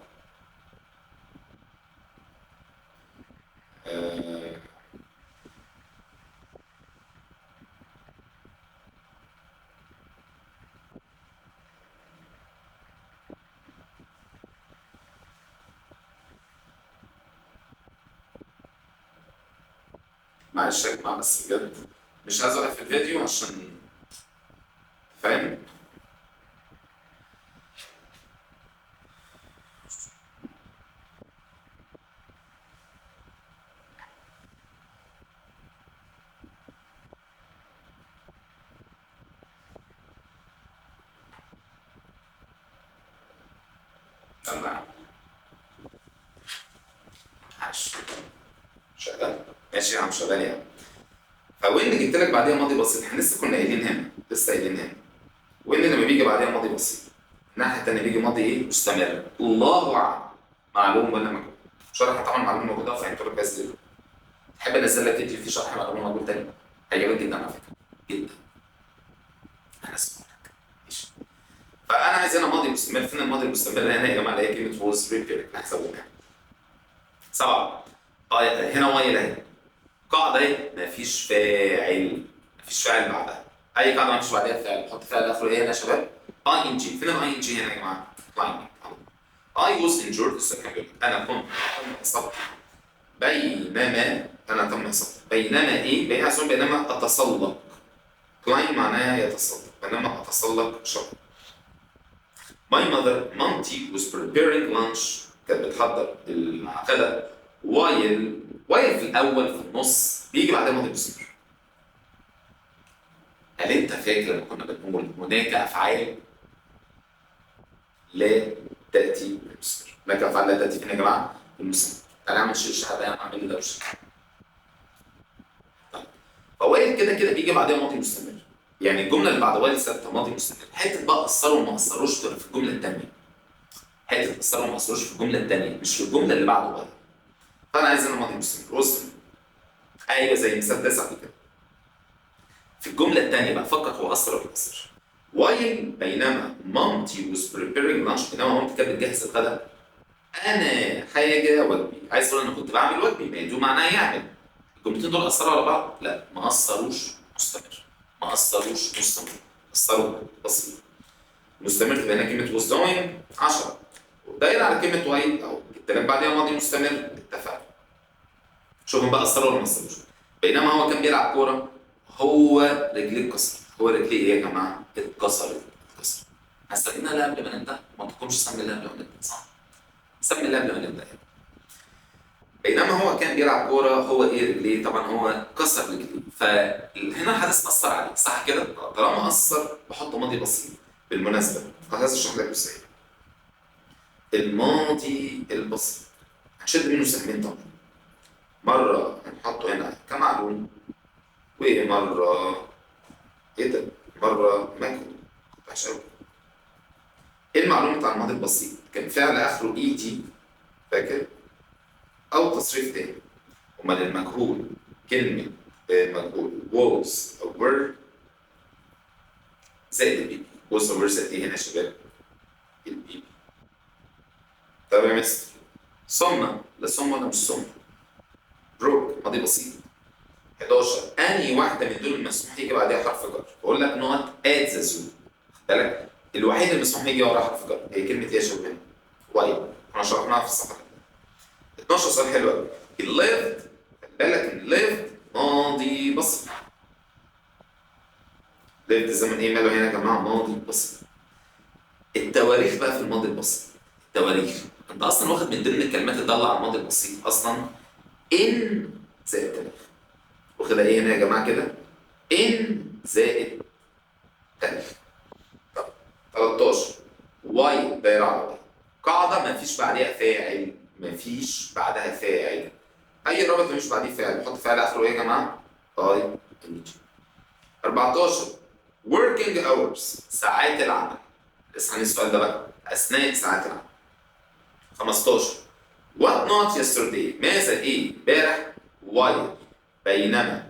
S1: معلش يا جماعه بس بجد مش عايز اوقف الفيديو عشان فاهم. تمام معلش شغال ماشي يا عم شغال يعني. فوين جبت لك بعديها ماضي بسيط احنا لسه كنا قايلين هنا وين لما بيجي بعديها ماضي بسيط الناحيه الثانيه بيجي ماضي ايه؟ مستمر. الله اعلم معلوم ولا مجهول؟ شرح طبعا معلومه موجوده وفهمت لك بس دي. تحب انزل لك فيديو فيه شرح معلومه موجود تاني؟ هيعجبك جدا على فكره جدا. انا اسمع لك ماشي. فانا عايز هنا ماضي مستمر. فين الماضي المستمر هنا يا جماعه؟ اللي هي كلمه was preparing. هحسبوها 7. هنا وايل اهي. قاعده اهي مفيش فاعل. مفيش فاعل بعدها. اي قاعده مفيش بعدها فاعل بحط فاعل اخره ايه هنا يا شباب؟ اي ان جي. فين الاي ان جي هنا يا جماعه؟ I was injured. السكن بيقول انا كنت اصبت. بينما انا تم اصابتي. بينما ايه؟ بينما اتسلق. climb معناها يتسلق. بينما اتسلق شجره. My mother مامتي was preparing lunch. كانت بتحضر الغداء. while في الاول في النص بيجي بعدها ماضي مستمر. هل انت فاكر لما كنا بنقول هناك افعال لا تاتي بالمستمر؟ هناك افعال لا تاتي فين يا جماعه؟ بالمستمر. انا اعمل شيء اعمل لي دوشه. طيب فوايل كده كده بيجي بعدها ماضي مستمر. يعني الجمله اللي بعد وايل ثابته ماضي مستمر. حته بقى اثروا وما اثروش في الجمله الثانيه. حته اثروا وما اثروش في الجمله الثانيه مش في الجمله اللي بعد وايل. فانا عايز انا ماضي مستمر. وصل. ايوه زي مثال 9 كده. في الجمله الثانيه بقى فكر هو اثر ولا ما اثرش. while بينما مامتي was preparing lunch. بينما مامتي كانت بتجهز الغداء. انا حاجه واجبي. عايز تقول انا كنت بعمل واجبي. ما يدو معناه يعمل. الجملتين دول اثروا على بعض؟ لا ما اثروش مستمر. ما اثروش مستمر. اثروا بسيط. مستمر تبقى هنا كلمه was doing 10. ودايره على كلمه while او الكلام بعدها ماضي مستمر. اتفقنا. شوفوا بقى اثروا ولا ما اثروش. بينما هو كان بيلعب كوره هو رجليه اتكسرت. هو رجليه ايه يا جماعه؟ اتكسرت. هستخدمها لا قبل ما نبدا. ما تقومش سمي الله قبل ما نبدا صح؟ سمي الله قبل ما نبدا. بينما هو كان بيلعب كوره هو ايه رجليه؟ طبعا هو كسر رجليه. فهنا الحدث اثر عليه صح كده؟ طالما اثر بحط ماضي بسيط. بالمناسبه عايز اشرح لك ازاي الماضي البسيط هنشد منه سهمين طبعا. مره هنحطه هنا كمعلوم ومره ايه ده؟ مره مجهول. وحش قوي. ايه المعلومه بتاع الماضي البسيط؟ كان فعل اخره اي دي فاكر؟ او تصريف تاني. امال المجهول كلمه مجهول was او were زائد البي بي. was او were زائد ايه هنا يا شباب؟ البي بي. طب يا مستر ثم لا ثم ولا مش ثم. broke ماضي بسيط. 11 انهي واحده من دول المسموح يجي بعدها حرف جر؟ بقول لك نوت ات ذا زو. خد بالك الوحيد اللي مسموح يجي وراها حرف جر هي كلمه ايه يا شباب؟ وايل. احنا شرحناها في الصفحه 12. سؤال حلو قوي. lived خد بالك ان lived ماضي بسيط. lived زمن ايه ماله هنا يا جماعه؟ ماضي بسيط. التواريخ بقى في الماضي البسيط. التواريخ انت اصلا واخد من ضمن الكلمات اللي تدل على الماضي البسيط اصلا ان زائد تاريخ. واخدها ايه هنا يا جماعه كده؟ ان زائد تاريخ. طب 13 واي دايره على واي. قاعده ما فيش بعدها فاعل. ما فيش بعدها فاعل. اي رابط ما فيش بعديه فاعل بحط فاعل اخره ايه يا جماعه؟ اي ان جي. 14 working hours ساعات العمل. اسمعني السؤال ده بقى اثناء ساعات العمل. 15 what not yesterday ماذا ايه امبارح؟ while بينما.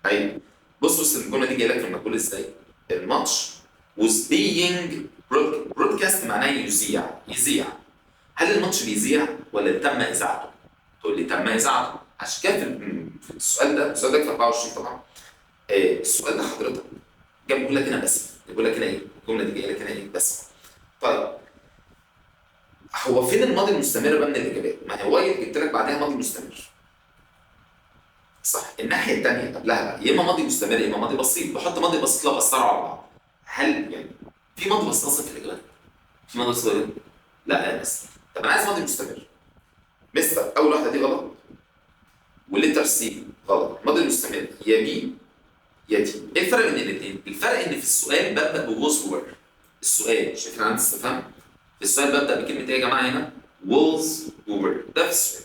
S1: ايوه بص الجمله دي جايه لك في المقول ازاي؟ الماتش was being broadcast معناه يذيع. هل الماتش بيذيع ولا تم اذاعته؟ تقول لي تم اذاعته. عشان كده في السؤال ده في 24 طبعا. السؤال ده حضرتك جاي بيقول لك هنا بس. بيقول لك هنا ايه؟ الجمله دي جايه لك هنا ايه بس. طيب هو فين الماضي المستمر بقى من الاجابات؟ ما هو جبت لك بعدها ماضي مستمر. صح. الناحيه الثانيه قبلها بقى يا اما ماضي مستمر يا اما ماضي بسيط. بحط ماضي بسيط لو اثروا على بعض. هل يعني في ماضي بسيط اصلا في الاجابات؟ في ماضي بسيط؟ لا يا مستر. طب انا عايز ماضي مستمر. مستر اول واحده دي غلط والليتر سي غلط. ماضي مستمر يا بي يا دي. ايه الفرق بين الاثنين؟ الفرق ان في السؤال ببدا بوز وور. السؤال شايفين عندي استفهام؟ في السؤال ببدا بكلمه ايه يا جماعه هنا؟ ووز وور. ده في السؤال.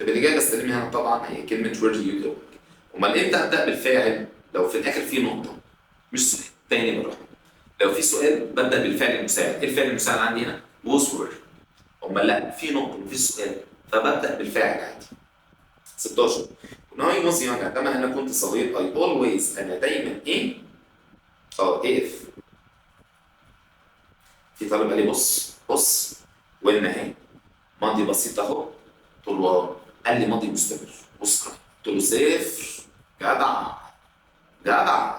S1: طب اللي جاي بستلمها هنا طبعا هي كلمه وير يو جو. امال امتى ابدا بالفاعل؟ لو في الاخر في نقطه مش سؤال. تاني بالراحه. لو في سؤال ببدا بالفعل المساعد. ايه الفعل المساعد عندي هنا؟ ووز وور. امال لا في نقطه وفي سؤال فببدا بالفاعل عادي. 16 when I was young عندما أنا كنت صغير I always أنا دايما إيه؟ if في طالب قال لي بص وإن أهي ماضي بسيط أهو قلت له قال لي ماضي مستمر بص قلت له صفر جدع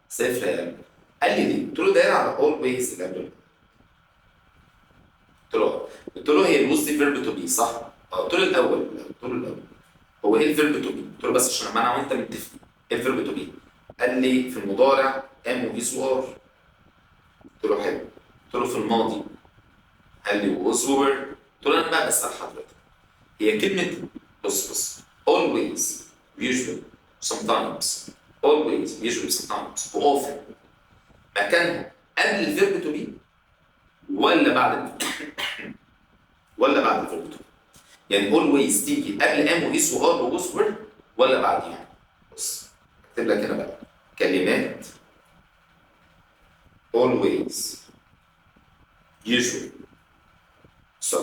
S1: صفر يا قلبي قال لي ليه؟ قلت له داير على always اللي قبل قلت له هي الوز دي فيرب تو بي صح؟ قلت له الأول هو ايه الفيرب تو بي؟ قلت له بس عشان انا وانت متفقين ايه الفيرب تو بي؟ قال لي في المضارع ام وايز وار قلت له حلو قلت له في الماضي قال لي was were قلت له انا بقى بسأل حضرتك هي كلمة بص always usually sometimes always usually sometimes وoften مكانها قبل الفيرب تو بي ولا بعد الفيرب تو بي؟ يعني always تيجي قبل ام وايز وار وwas were ولا بعديها؟ بص اكتب لك هنا بقى كلمات always usually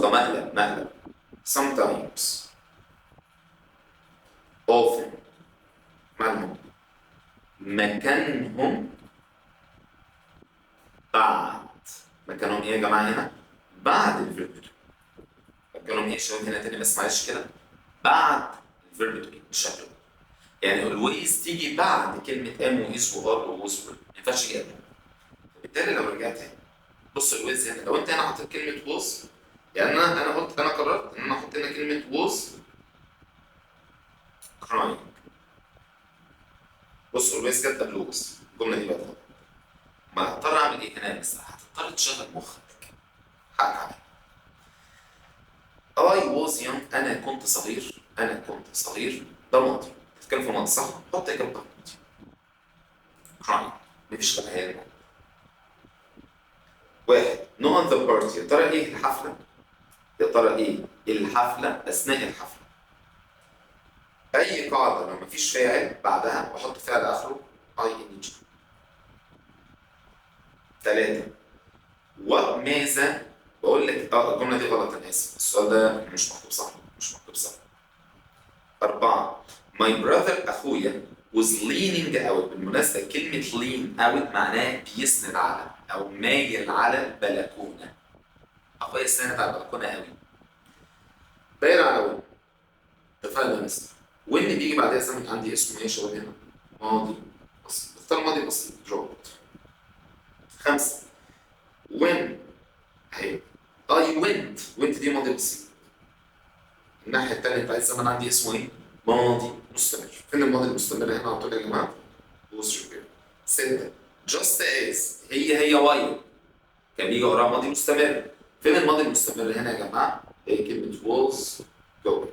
S1: ده مقلب sometimes often مالهم مكانهم مكانهم ايه يا جماعه هنا؟ بعد الفيرب تو مكانهم ايه شباب هنا تاني بس معلش كده بعد الفيرب تو بالشكل ده يعني always تيجي بعد كلمه ام وايز وار ووز ما ينفعش تيجي قبلها بالتالي لو رجعت هنا بص الويز هنا لو انت هنا حطيت كلمه ووز يعني انا قررت ان انا احط هنا كلمه ووز crying بص الويز جت قبل ووز الجمله دي بقى ما هضطر اعمل ايه هنا بس هتضطر تشغل مخك حق عليك I was young انا كنت صغير ده ماضي بتتكلم في ماضي صح؟ حط كلمه ماضي crying مفيش غير واحد no on the party يا ترى ايه الحفله اثناء الحفله اي قاعده لو مفيش فاعل بعدها واحط فعل اخره ing 3 وماذا بقول لك الجمله دي غلط انا اسف السؤال ده مش مكتوب صح 4 my brother اخويا was leaning out بالمناسبه كلمه lean out معناها بيسند على او مايل على البلكونه اخويا سند على البلكونه قوي باين على وين اتفقنا يا مستر وين بيجي بعدها زمن عندي اسمه ايه يا شباب هنا ماضي بسيط اختار ماضي بسيط دروبت 5 when اهي I went دي ماضي بسيط الناحيه الثانيه بتاعت الزمن عندي اسمه ايه ماضي مستمر فين الماضي المستمر هنا على طول يا جماعه was repeated 6 just as هي while كان بيجي وراها ماضي مستمر فين الماضي المستمر هنا يا جماعه هي كلمه was going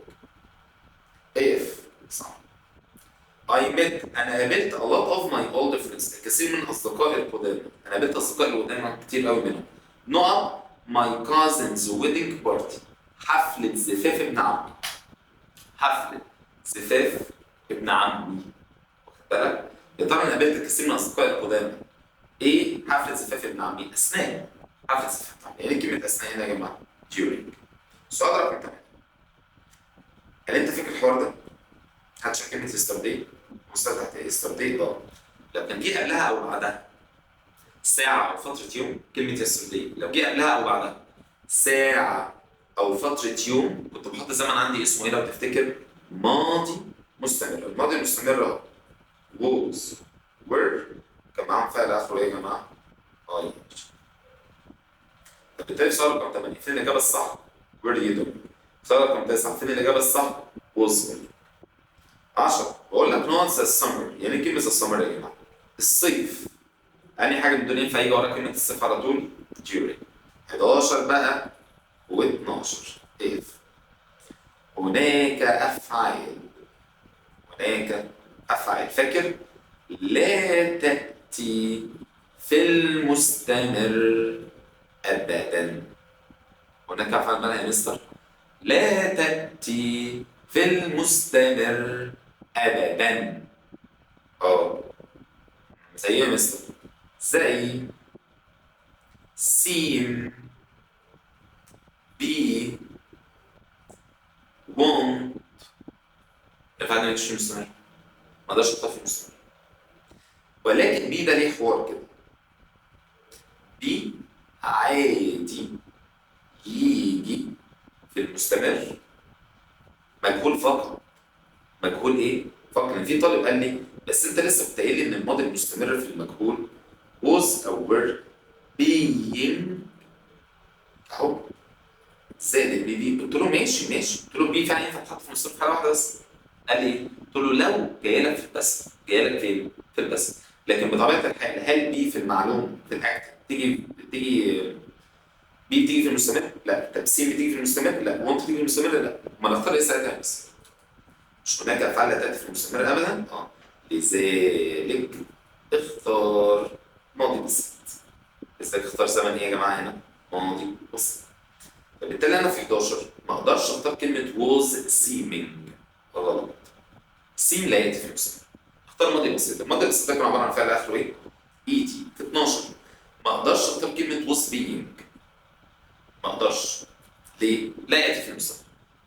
S1: if صح I met أنا قابلت a lot of my old friends الكثير من أصدقائي القدامى أنا قابلت أصدقائي القدامى كتير قوي منهم نقط my cousin's wedding party حفلة زفاف ابن عمي واخد بالك يا ترى أنا قابلت كثير من أصدقائي القدامى إيه حفلة زفاف ابن عمي أثناء حفلة زفاف ابن عمي يعني كلمة أثناء هنا يا جماعة during السؤال رقم 8 هل أنت فاكر الحوار ده؟ هتشوف كلمة yesterday مستر تحت yesterday لكن جه قبلها أو بعدها ساعة أو فترة يوم كلمة yesterday لو جه قبلها أو بعدها ساعة أو فترة يوم كنت بحط زمن عندي اسمه إيه لو تفتكر ماضي مستمر الماضي المستمر أهو was were كان معاهم فعل آخره إيه يا جماعة؟ طيب بالتالي سؤال رقم 8 فين الإجابة الصح؟ were you doing؟ سؤال رقم 9 فين الإجابة الصح؟ was 10 بقول لك نونس السمر يعني كلمة السمر يا جماعة الصيف أنهي حاجة من الدنيا ينفع يجي ورا كلمة الصيف على طول؟ during 11 بقى و12 if هناك أفعال فاكر؟ لا تأتي في المستمر أبدا هناك أفعال مالها يا مستر؟ لا تأتي في المستمر أبدا زي ايه يا مستر؟ زي seem be won't ينفع عندي في المستمر؟ ما اقدرش احطها في المستمر. ولكن بي ده ليه حوار كده. بي عادي يجي في المستمر مجهول فقط. مجهول ايه؟ فقط. يعني في طالب قال لي بس انت لسه كنت قايل لي ان الماضي المستمر في المجهول was او were being اهو زائد البي بي. قلت له ماشي ماشي، قلت له بي فعلا ينفع تحط في المستمر في حاله واحده بس. قال لي ايه؟ قلت له لو جايه لك في البس، جايه لك فين؟ في البس. لكن بطبيعه الحال هل بي في المعلوم في الاكت بتيجي بي بتيجي في المستمر؟ لا. طب سي بتيجي في المستمر؟ لا. وانت بتيجي في المستمر؟ لا. ما نختار ايه ساعتها بس؟ مش هناك افعال لا تاتي في المستمر ابدا. لذلك اختار ماضي بسيط. لذلك اختار زمن ايه يا جماعه هنا؟ ماضي بسيط. فبالتالي انا في 11 ما اقدرش اختار كلمه was seeming. غلط. سيم لا ياتي في المستمر. اختار ماضي بسيط. الماضي البسيط ده كان عباره عن فعل اخره ايه؟ اي تي. في 12 ما اقدرش اختار كلمه was being. ما اقدرش. ليه؟ لا ياتي في المستقبل.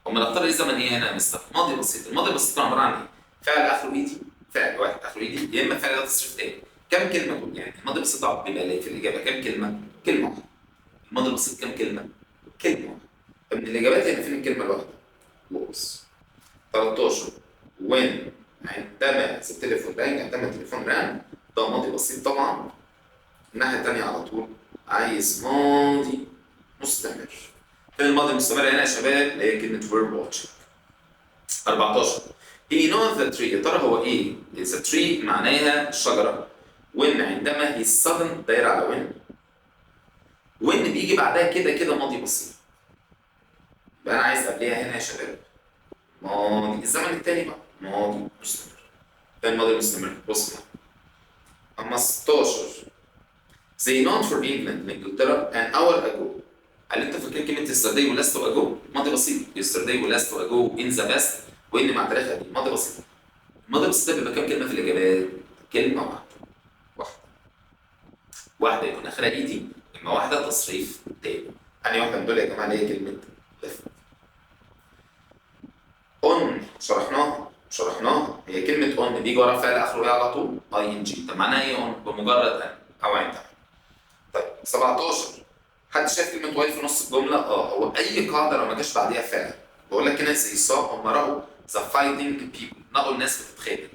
S1: امال اختار ايه زمن ايه هنا يا مستر؟ ماضي بسيط. الماضي البسيط كان عباره عن ايه؟ فعل اخره ايدي، فعل واحد اخره ايدي، يا اما فعل ده تصريف تاني. كم كلمه دول؟ يعني الماضي البسيط بيبقى ليه في الاجابه كم كلمه؟ كلمه واحده. الماضي البسيط كم كلمه؟ كلمه واحده. فمن الاجابات هنا فين الكلمه الواحده؟ was. 13 when عندما التليفون رن، عندما التليفون رن ده ماضي بسيط طبعا. الناحيه الثانيه على طول عايز ماضي مستمر. فين الماضي المستمر هنا يا شباب؟ اللي هي كلمة verb watching. 14 he knows the tree. يا ترى هو ايه؟ the tree معناها الشجرة. when عندما he sudden داير على when بيجي بعدها كده كده ماضي بسيط. يبقى أنا عايز قبليها هنا يا شباب ماضي الزمن التاني بقى ماضي مستمر. فين الماضي المستمر؟ بص معايا. 15 they not for England من انجلترا an hour ago. هل انت فاكرين كلمه yesterday و last ago؟ ماضي بسيط. yesterday و last ago in the past وان مع تاريخها دي ماضي بسيط. الماضي البسيط ده بيبقى كام كلمه في الاجابات؟ كلمه واحده. واحده. واحده يكون اخرها ايدي، اما واحده تصريف تاني. انهي واحده من دول يا جماعه اللي هي كلمه left؟ on شرحناها. هي كلمه on بيجي ورا فعل اخره ايه على طول؟ اي ان جي. طب معناها ايه on؟ بمجرد ان او عندها. طيب 17 حد شايف كلمة واي في نص الجملة؟ هو أي قاعدة لو ما جاش بعديها فعل. بقول لك هنا زي صا هم رأوا ذا فايتنج بيبل، لقوا الناس بتتخانق.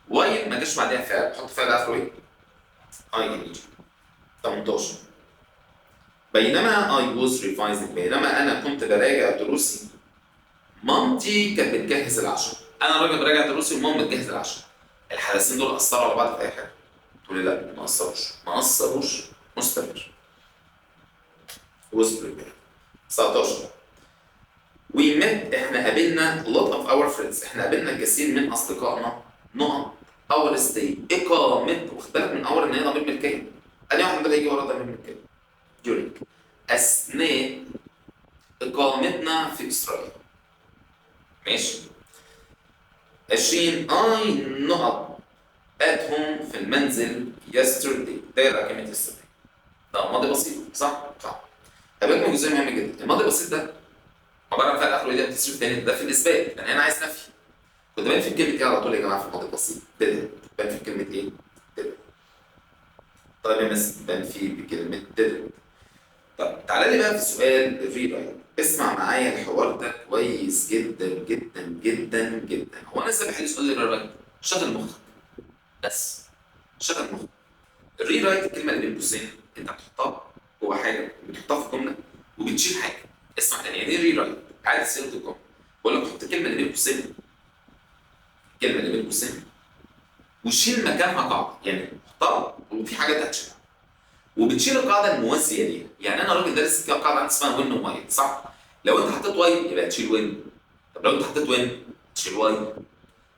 S1: واي ما جاش بعديها فعل، حط فعل آخره إيه؟ أي إن جي. 18 بينما I was revising، بينما أنا كنت براجع دروسي مامتي كانت بتجهز العشاء. أنا راجل براجع دروسي وماما بتجهز العشاء. الحدثين دول أثروا على بعض في أي حاجة؟ تقول لي لا ما أثروش. مستمر. was prepared. 19 we met احنا قابلنا lot of our friends، احنا قابلنا الكثير من اصدقائنا. نقط our stay اقامه، واخد بالك من اور ان هي ضمير ملكيه. انهي واحد من دول هيجي ورا ضمير ملكيه؟ during اثناء اقامتنا في اسرائيل. ماشي. 20 I نقط at home في المنزل yesterday دايره كلمه yesterday. ده ماضي بسيط صح؟ صح. خلي بالك من جزئيه مهمه جدا. الماضي البسيط ده عباره عن فعل اخره ده تصريف تاني. ده في الاثبات، يعني انا عايز نفي. كنت باين في كلمه ايه على طول يا جماعه في الماضي البسيط؟ didn't. باين في كلمه ايه؟ didn't. طيب يا مس باين في بكلمه didn't. طيب تعالى لي بقى في سؤال الريرايت. اسمع معايا الحوار ده كويس جدا جدا جدا جدا. هو انا ازاي بحل سؤال الريرايت؟ شغل مخك بس. شغل مخك. الريرايت الكلمه اللي بين قوسين انت بتحطها جوه حاجه، بتحطها في جمله وبتشيل حاجه. اسمع تاني، يعني ايه ريرايت؟ عادة صياغه الجمله. بقول لك حط الكلمه اللي بين قوسين، الكلمه اللي بين قوسين وشيل مكانها قاعده، يعني حطها وفي حاجات هتشيلها وبتشيل القاعده الموازيه ليها. يعني انا راجل دارس قاعده عندي اسمها وين وواي صح؟ لو انت حطيت واي يبقى تشيل وين. طب لو انت حطيت وين تشيل واي.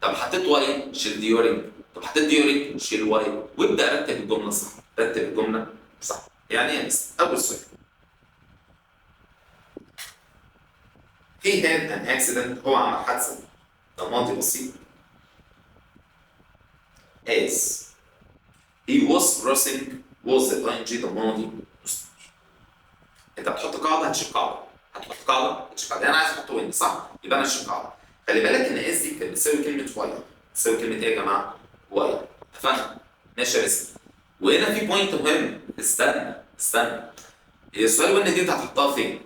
S1: طب حطيت واي شيل ديورنج. طب حطيت ديورنج شيل واي. وابدا رتب الجمله صح. رتب الجمله صح. يعني ايه بس؟ اول سؤال he had an accident، هو عمل حادثة. ده ماضي بسيط. as he was crossing was the ing ده ماضي مستمر. انت بتحط قاعدة هتشيل قاعدة، هتحط قاعدة هتشيل قاعدة. انا عايز احط وين صح؟ يبقى انا اشيل قاعدة. خلي بالك ان اس دي كانت بتساوي كلمه واي، بتساوي كلمه ايه يا جماعه؟ واي. اتفقنا؟ ماشي يا مستر. وهنا في بوينت مهم، استنى. هي السؤال وين دي انت هتحطها فين؟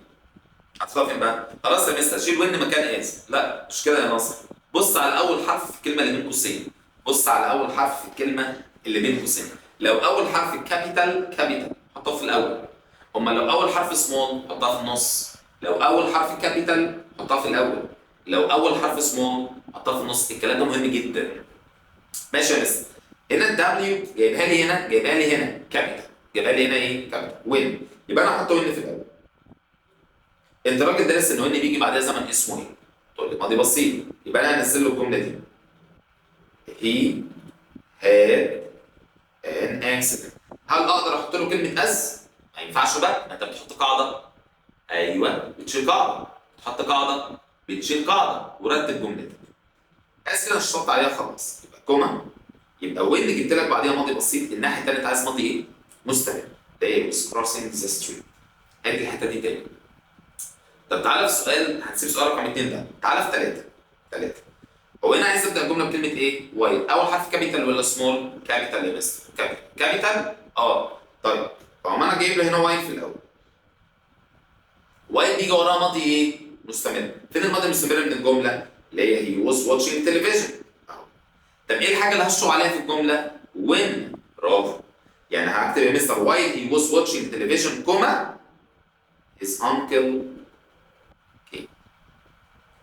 S1: هتحطها فين بقى؟ خلاص يا مستر شيل وين مكان اس. لا مش كده يا ناصر. بص على اول حرف في الكلمه اللي بين قوسين. بص على اول حرف في الكلمه اللي بين قوسين. لو اول حرف كابيتال حطه في الاول. اما لو اول حرف سمول حطها في النص. لو اول حرف كابيتال حطها في الاول. لو اول حرف سمول حطها في النص. الكلام ده مهم جدا. ماشي يا مستر. هنا الدبليو جايبها لي هنا كابيتال. جايبها لي هنا ايه؟ كابيتال. وين؟ يبقى انا هحط وين في الاول. انت راجل دارس ان وين بيجي بعدها زمن اسمه ايه؟ تقول لي ماضي بسيط. يبقى انا هنزل له الجمله دي. He had an accident. هل اقدر احط له كلمه اس؟ ما ينفعش بقى، ما انت بتحط قاعده. ايوه بتشيل قاعده. تحط قاعده بتشيل قاعده ورتب جملتك. اس كده اشتغلت عليها خلاص. يبقى كوما. يبقى وين جبت لك بعديها ماضي بسيط. الناحيه الثانيه عايز ماضي ايه؟ مستمر. ده ايه؟ was crossing the street. هات الحته دي تاني. طب تعالى في سؤال، هنسيب سؤال رقم 2 ده. تعالى في 3. هو هنا عايز ابدا الجمله بكلمه ايه؟ واي. اول حرف كابيتال ولا سمول؟ كابيتال يا مستر. كابيتال؟ طيب طالما انا جايب له هنا واي في الاول. واي بيجي وراها ماضي ايه؟ مستمر. فين الماضي المستمر من الجمله؟ اللي هي هي واز واتشنج تلفزيون. طب ايه الحاجه اللي هشرح عليها في الجمله؟ وين. برافو. يعني هكتب يا مستر واي هي واز واتشنج تلفزيون كوما his uncle.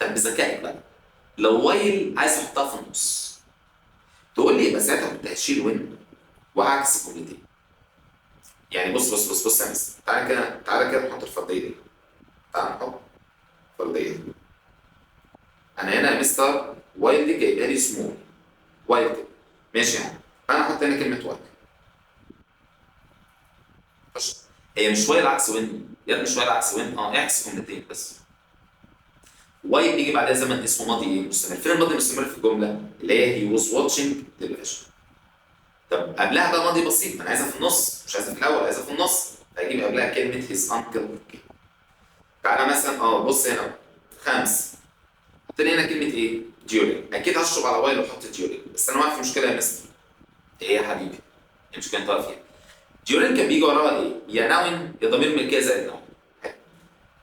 S1: طب بذكائك بقى، لو وايل عايز احطها في النص تقول لي يبقى ساعتها كنت هشيل وين وهعكس الجملتين. يعني بص يا مستر. تعالى كده نحط الفرضيه دي. تعالى نحط الفرضيه دي. انا هنا يا مستر وايل دي جايبها لي سمول. وايل كده ماشي يعني. فانا احط هنا كلمه وايل. هي مش وايل عكس وين يا ابني، مش وايل عكس وين. اعكس جملتين بس. واي بيجي بعدها زمن اسمه ماضي ايه؟ مستمر. فين الماضي المستمر في الجمله؟ اللي هي هي واز واتشنج تلفزيون. طب قبلها بقى ماضي بسيط. انا عايزها في النص، مش عايزها في الاول، عايزها في النص. فاجيب قبلها كلمه هيز انكل. تعالى مثلا بص هنا 5. حط لي هنا كلمه ايه؟ ديورينج. اكيد هشرب على وايل واحط ديورينج. بس انا واقف في مشكله يا مستر. ايه يا حبيبي؟ ايه المشكله انت واقف فيها؟ ديورينج كان بيجي وراها ايه؟ يا ناون يا ضمير ملكيه زائد ناون.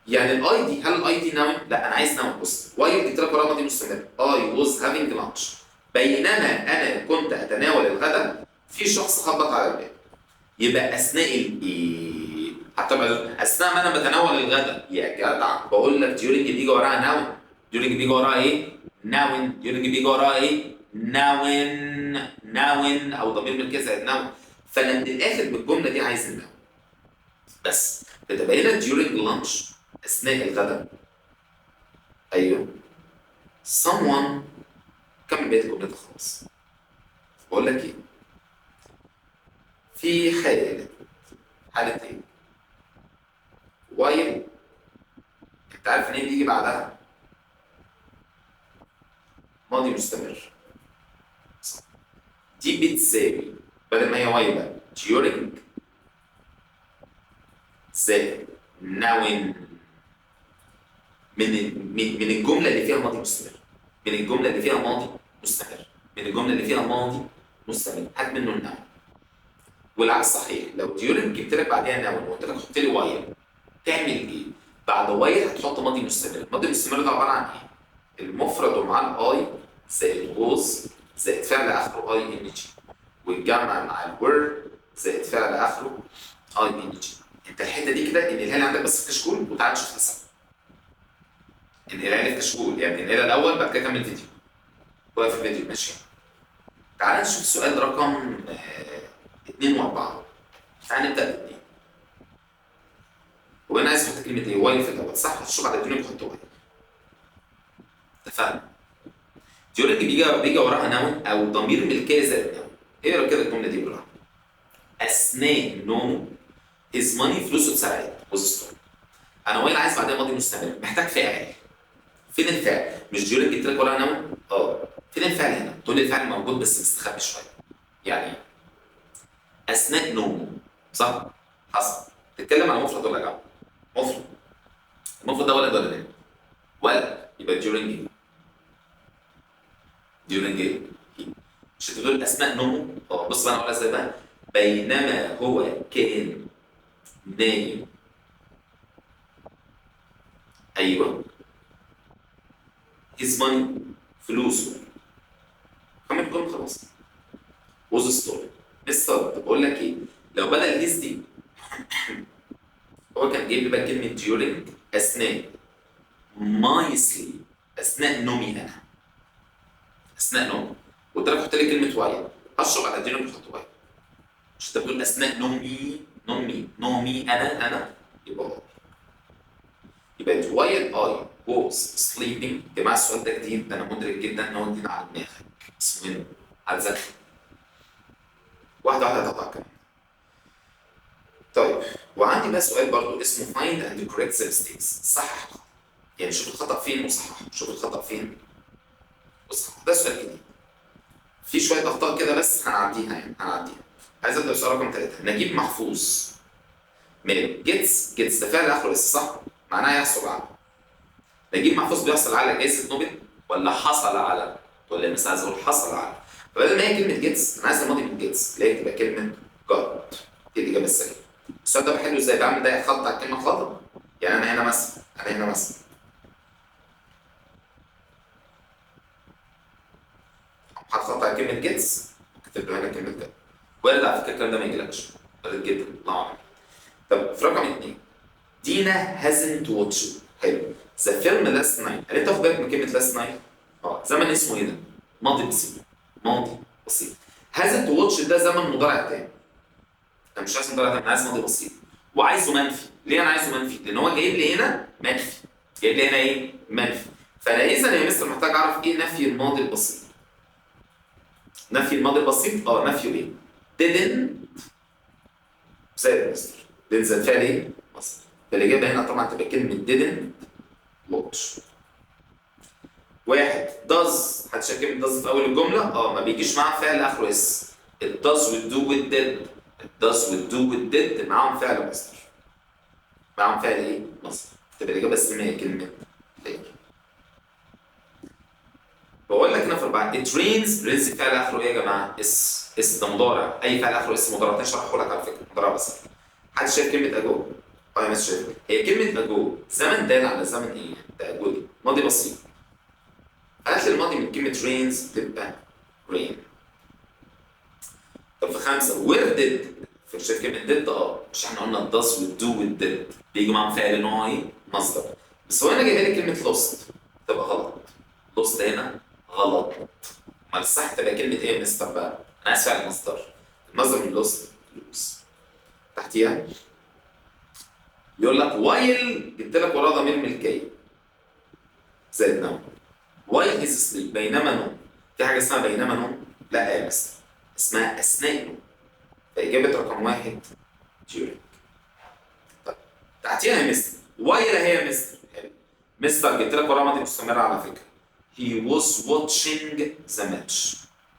S1: يعني الاي دي، هل الاي دي ناون؟ لا انا عايز ناون. بص وايل جبت لك وراها ماضي مستمر. اي واز هافينج لانش. بينما انا كنت اتناول الغداء في شخص خبط على الباب. يبقى اثناء الايه؟ حتى اثناء ما انا بتناول الغداء يا جدع بقول لك ديورنج بيجي وراها ناون. ديورنج بيجي وراها ايه؟ ناون. ديورنج بيجي وراها ايه؟ ناون او ضمير ملكيه زائد ناون. فانا من الاخر بالجمله دي عايز الناون بس. فتبقى هنا ديورنج لانش اثناء الغداء. ايوه someone. كمل بقيه الجمله خلاص. بقول لك ايه؟ في حالة ايه؟ وايل. انت عارف ان ايه بيجي بعدها؟ ماضي مستمر. دي بتساوي بدل ما هي وايل بقى during زائد ناون. من الجملة اللي فيها ماضي مستمر. من الجملة اللي فيها ماضي مستمر. هات منه الناون. والعكس صحيح. لو during جبت لك بعديها ناون وقلت لك حط لي وايل تعمل ايه؟ بعد وايل هتحط ماضي مستمر. الماضي المستمر ده عباره عن ايه؟ المفرد ومعاه الاي زائد ووز زائد فعل اخره اي ان جي، والجمع مع الور زائد فعل اخره اي ان جي. انت الحته دي كده انقلها لي عندك بس في كشكول وتعالى نشوفها سوا. انقلها لي في كشكول، يعني انقلها الاول بعد كده كمل فيديو. واقف الفيديو ماشي. تعالى نشوف سؤال رقم 2 و4. تعالى نبدا ب2. وانا عايز احط كلمه ايه؟ واي في الاول صح؟ هتشوف بعد 2 بحط واي. اتفقنا؟ ديورنج بيجي وراها نون او ضمير ملكيه زائد نون. اقرا كده الجمله دي بالراحه. اثناء نومه his money فلوسه اتسرقت was stolen. انا وايل عايز بعدها ماضي مستمر محتاج فاعل. فين الفعل؟ مش ديورنج جبت لك وراها نون؟ فين الفعل هنا؟ تقول لي الفعل موجود بس مستخبي شويه. يعني اثناء نومه صح؟ حصل. تتكلم على مفرد ولا جمع؟ مفرد. المفرد ده ولد ولا بنت؟ ولد. يبقى during during ايه؟ مش انت بتقول اثناء نومه؟ بص بقى انا هقولها ازاي بقى. بينما هو كان نايم. ايوه. his money فلوسه. كمل الجمله خلاص. was stolen. مستر طب بقول لك ايه؟ لو بدل his دي هو كان جايب لي بقى كلمه during اثناء my sleep اثناء نومي انا. اثناء نومي. قلت لك حط لي كلمه واي اشرب على الدين بتحط واي. مش انت بتقول اثناء نومي انا يبقى واي. يبقى while I was sleeping. يا جماعه السؤال ده جديد، ده انا مدرك جدا ان هو جديد على دماغك. بس مهم هتذاكر واحده واحده هتطلع كمان. طيب وعندي بقى سؤال برضو اسمه find and correct the mistakes. صحح يعني شوف الخطأ فين وصحح، شوف الخطأ فين وصحح. ده سؤال جديد. في شوية أخطاء كده بس هنعديها يعني هنعديها. عايز أبدأ بسؤال رقم 3. نجيب محفوظ ماله؟ جيتس ده فعل آخره لسه صح؟ معناه يحصل على. نجيب محفوظ بيحصل على جائزة نوبل ولا حصل على؟ ولا مثلا عايز أقول حصل على. فبدل ما هي كلمة جيتس أنا عايز الماضي من جيتس اللي هي تبقى كلمة جاد. دي الإجابة السليمة. السؤال ده بحله إزاي؟ بعمل ده خط على الكلمة خطأ. يعني أنا هنا مثلا هتخطط على كلمة جيتس كتبت هنا كلمة جد. وارد على فكرة الكلام ده ما يجيلكش. وارد جدا الله أعلم. طب في رقم 2 دينا hasn't watched. حلو. ذا فيلم لاست نايت. هل انت واخد بالك من كلمة لاست نايت؟ زمن اسمه ايه ده؟ ماضي بسيط. ماضي بسيط. hasn't watched ده زمن مضارع تام. انا مش عايز مضارع تام، انا عايز ماضي بسيط. وعايزه منفي. ليه انا عايزه منفي؟ لأن هو جايب لي هنا منفي. جايب لي هنا ايه؟ منفي. فأنا إذا يا مستر محتاج أعرف ايه نفي الماضي البسيط. نفي الماضي البسيط نفيه ايه؟ didn't زائد مستر. didn't زائد فعل ايه؟ مصدر. فالإجابة هنا طبعا تبقى كلمة didn't watch. واحد does. حد شايف كلمة does في أول الجملة؟ ما بيجيش معاها فعل آخره اس. it does with do with did. it does with do with did معاهم فعل مصدر. معاهم فعل ايه؟ مصدر. تبقى الإجابة السليمة كلمة later. بقول لك هنا في 4 it rains. rains فعل اخره ايه يا جماعه؟ اس ده مضارع. اي فعل اخره اس مضارع. هشرحه لك على فكره مضارع بس. حد شايف كلمه اجو؟ يا مس شايف. هي كلمه اجو زمن دال على زمن ايه؟ ده اجو دي ماضي بسيط. قالت لي الماضي من كلمه rains تبقى rain. طب في 5 where did. شايف كلمه did؟ مش احنا قلنا does with do with did بيجي معاهم فعل نوع ايه؟ مصدر. بس هو هنا جايب لي كلمه lost تبقى غلط. lost هنا غلط. امال الصح تبقى كلمة ايه يا مستر بقى؟ انا عايز فعل المصدر. المصدر من لوست لوس. تحتيها يقول لك وايل جبت لك وراه ضمير ملكية زائد نوم. وايل هيز سليب بينما نوم. في حاجة اسمها بينما نوم؟ لا يا مستر اسمها أثناء نوم. فإجابة رقم 1 during. طيب تحتيها يا مستر وايل اهي يا مستر. مستر جبت لك وراه ماضي مستمر على فكرة. He was watching the match.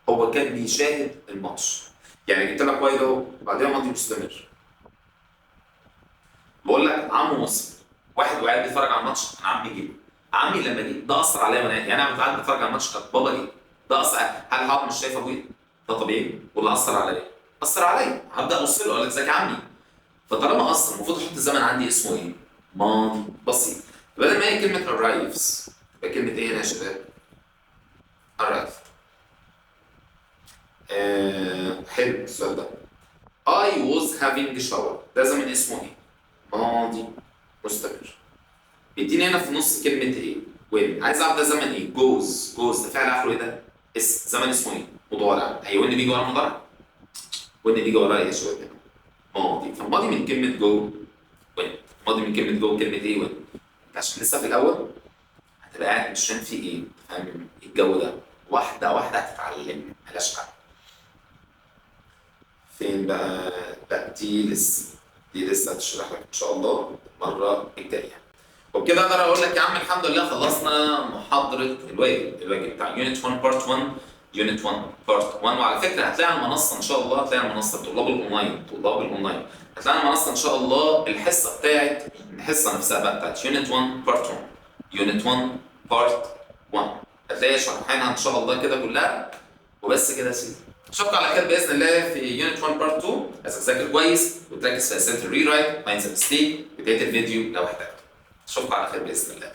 S1: هو كان بيشاهد الماتش. يعني جبت لك وايد اهو بعدين ماضي مستمر. بقول لك عمو وصل. واحد وقاعد بيتفرج على الماتش انا عمي جه. عمي لما جه ده اثر عليا وانا يعني انا قاعد بتفرج على الماتش طب بابا جه. ده اثر. هل حاضر مش شايف ابويا؟ ده طبيعي ولا اثر عليا؟ اثر عليا. هبدا ابص له اقول لك ازيك يا عمي. فطالما اثر المفروض احط الزمن عندي اسمه ايه؟ ماضي بسيط. بدل ما هي كلمه arrives يبقى كلمه ايه هنا يا شباب؟ arrive. حلو السؤال ده. I was having shower ده زمن اسمه ايه؟ ماضي مستمر. بيديني هنا في النص كلمة ايه؟ when. عايز اعرف ده زمن ايه؟ goes ده فعل اخره ايه ده؟ زمن اسمه ايه؟ مضارع. هي when بيجي ورا مضارع؟ when بيجي ورا ايه يا شباب هنا؟ ماضي. فالماضي من كلمة go when. الماضي من كلمة go كلمة ايه when؟ عشان لسه في الأول هتبقى قاعد مش فاهم في ايه؟ فاهم الجو ده؟ واحدة واحدة هتتعلم ملهاش حل. فين بقى؟ لا دي لسه هتشرح لك ان شاء الله المره الجايه. وبكده اقدر اقول لك يا عم الحمد لله خلصنا محاضره الواجب بتاع يونت 1 بارت 1. يونت 1 بارت 1. وعلى فكره هتلاقي على المنصه ان شاء الله هتلاقي على المنصه طلاب الاونلاين هتلاقي على المنصه ان شاء الله الحصه الحصه نفسها بقى بتاعت يونت 1 بارت 1. يونت 1 بارت 1 هتلاقي شرحانها ان شاء الله كده كلها. وبس كده يا سيدي، اشوفكم على خير باذن الله في يونت 1 بارت 2. بس تذاكر كويس وتركز في اسئله الري رايت، ما ينسى ميستيك بدايه الفيديو لو احتجت. اشوفكم على خير باذن الله.